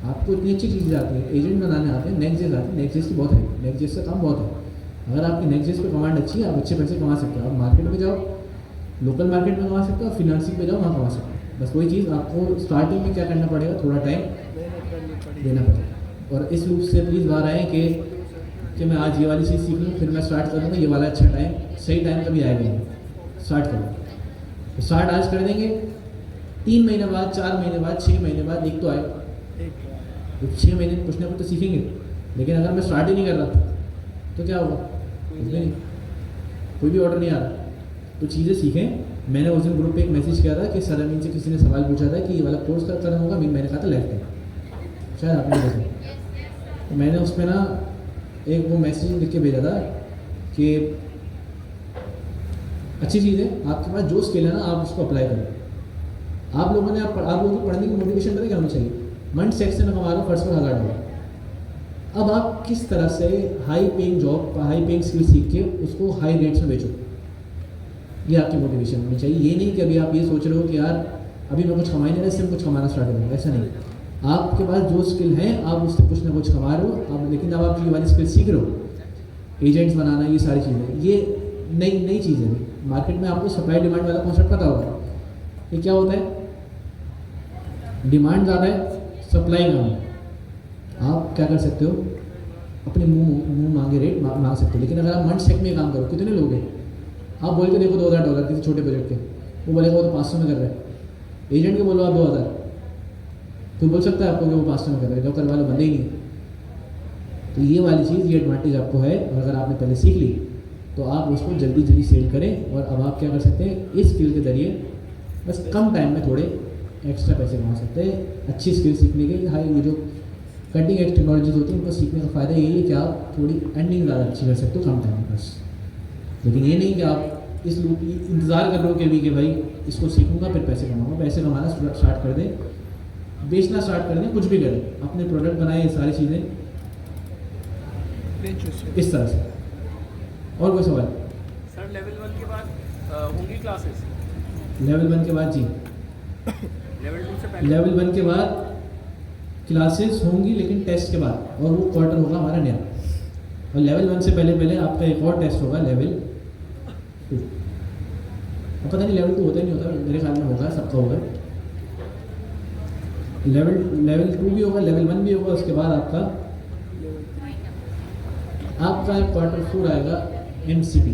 आपको इतनी अच्छी चीज़ें आती हैं, एजेंट बनाने आते हैं, नेक्स्ट जेस आते हैं, नेक्स्ट जेस की बहुत है, नेक्स्ट जेस का काम बहुत है। अगर आपकी नेक्स्ट जेस पे कमांड अच्छी है, आप अच्छे पैसे कमा सकते हो। आप मार्केट में जाओ, लोकल मार्केट में कमा सकते हो, फिनांसिंग पे जाओ, वहाँ कमा सकते हो। बस वही चीज़ आपको स्टार्टिंग में क्या करना पड़ेगा, थोड़ा टाइम मेहनत करनी पड़ेगी। देना पड़ेगा। और इस लूप से प्लीज़ बाहर आए कि मैं आज ये वाली चीज़ सीख लूँ, फिर मैं स्टार्ट करूँगा ये वाला अच्छा टाइम, सही टाइम कभी आएगा नहीं, स्टार्ट करो। तो स्टार्ट आज कर देंगे, 3 महीने बाद, 4 महीने बाद, 6 महीने बाद एक तो आए, तो 6 महीने में कुछ ना कुछ तो सीखेंगे। लेकिन अगर मैं स्टार्ट ही नहीं कर रहा तो क्या होगा, कुछ भी नहीं, कोई भी ऑर्डर नहीं आ रहा। तो चीज़ें सीखें। मैंने उस दिन ग्रुप पे एक मैसेज किया था कि सर अमीन से किसी ने सवाल पूछा था कि ये वाला कोर्स कब खत्म होगा, मैंने कहा था लेफ्ट है, शायद आपने देखा। तो मैंने उस पर ना एक वो मैसेज लिख के भेजा था कि अच्छी चीज़ है, आपके पास जो स्किल है ना आप उसको अप्लाई करें। आप लोगों की पढ़ने की मोटिवेशन पता क्या होनी चाहिए, मंथ सेक्शन में कमा रहा हूँ, फर्स्ट में $1000। अब आप किस तरह से high paying job, high paying skill सीख के उसको हाई रेट्स में बेचो, ये आपकी मोटिवेशन होनी चाहिए। ये नहीं कि अभी आप ये सोच रहे हो कि यार अभी मैं कुछ कमा ही नहीं रहा, इससे मैं कुछ कमाना स्टार्ट करूँगा, ऐसा नहीं। आपके पास जो स्किल है आप उससे कुछ ना कुछ कमा रहे हो आप, लेकिन अब आप ये वाली स्किल सीख रहे हो, एजेंट्स बनाना, ये सारी चीज़ें, ये नई चीज़ है। मार्केट में आपको सप्लाई डिमांड वाला कॉन्सेप्ट पता होगा, ये क्या होता है, डिमांड ज़्यादा है, सप्लाई कम है। आप क्या कर सकते हो, अपने मुंह मांगे रेट मांग सकते हो। लेकिन अगर आप मंथ सेक में काम करो, कितने लोग हैं, आप बोल के देखो $2000 किसी छोटे प्रोजेक्ट के, वो बोलेगा वो तो 500 में कर रहा है। एजेंट के बोलो आप 2000, तो बोल सकता है आपको कि वो 500 में कर रहा है, जो करने वाले बंदे ही नहीं। तो ये वाली चीज़, ये एडवांटेज आपको है। और अगर आपने पहले सीख ली तो आप उसको जल्दी सेल करें। और अब आप क्या कर सकते हैं, इस स्किल के ज़रिए बस कम टाइम में थोड़े एक्स्ट्रा पैसे कमा सकते हैं। अच्छी स्किल सीखने के हाई, ये जो कटिंग एज टेक्नोलॉजीज होती है उनको सीखने का फ़ायदा यही है कि आप थोड़ी अर्निंग ज़्यादा अच्छी कर सकते हो कम टाइम में बस। लेकिन ये नहीं कि आप इस लूप इंतज़ार कर रहे हो कि अभी कि भाई इसको सीखूंगा फिर पैसे कमाऊंगा। पैसे कमाना स्टार्ट कर दें, बेचना स्टार्ट कर दें, कुछ भी करें, अपने प्रोडक्ट बनाए, ये सारी चीज़ें इस तरह से। और कोई सवाल? सर लेवल 1 के बाद होंगी क्लासेस? लेवल 1 के बाद जी, लेवल 2 से पहले? लेवल 1 के बाद क्लासेस होंगी, लेकिन टेस्ट के बाद, और वो क्वार्टर होगा हमारा नया। और लेवल 1 से पहले आपका एक और टेस्ट होगा, लेवल 2। अब पता नहीं लेवल 2 होता ही नहीं होता, मेरे ख्याल में होगा, सबका होगा। लेवल 2 भी होगा, लेवल 1 भी होगा। उसके बाद आपका क्वार्टर 4 आएगा MCP।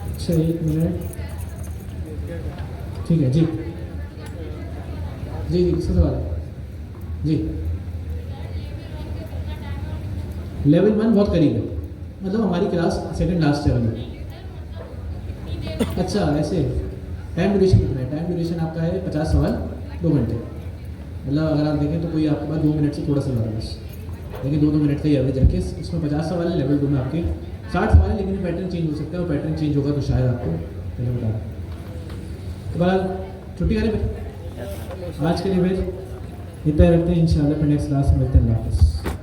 अच्छा 1 मिनट, ठीक है जी जी जी, किसका सवाल है जी? लेवल 1 बहुत करीब है, मतलब हमारी क्लास सेकंड लास्ट लेवल है। अच्छा ऐसे टाइम ड्यूरेशन कितना है? टाइम ड्यूरेशन आपका है 50 सवाल 2 घंटे। मतलब अगर आप देखें तो कोई आपके पास 2 मिनट से थोड़ा सा ज़्यादा बस, लेकिन 2 मिनट का ही एवरेज रखे। इसमें 50 सवाल है, लेवल 2 में आपके 60 सवाल है, लेकिन पैटर्न चेंज हो सकता है। और पैटर्न चेंज होगा तो शायद आपको पहले बता दें। तो बहरहाल छुट्टी करें फिर आज के लिए, फिर इतना रखते हैं। इंशाल्लाह फिर नेक्स्ट क्लास में मिलते हैं। अल्लाह हाफ़िज़।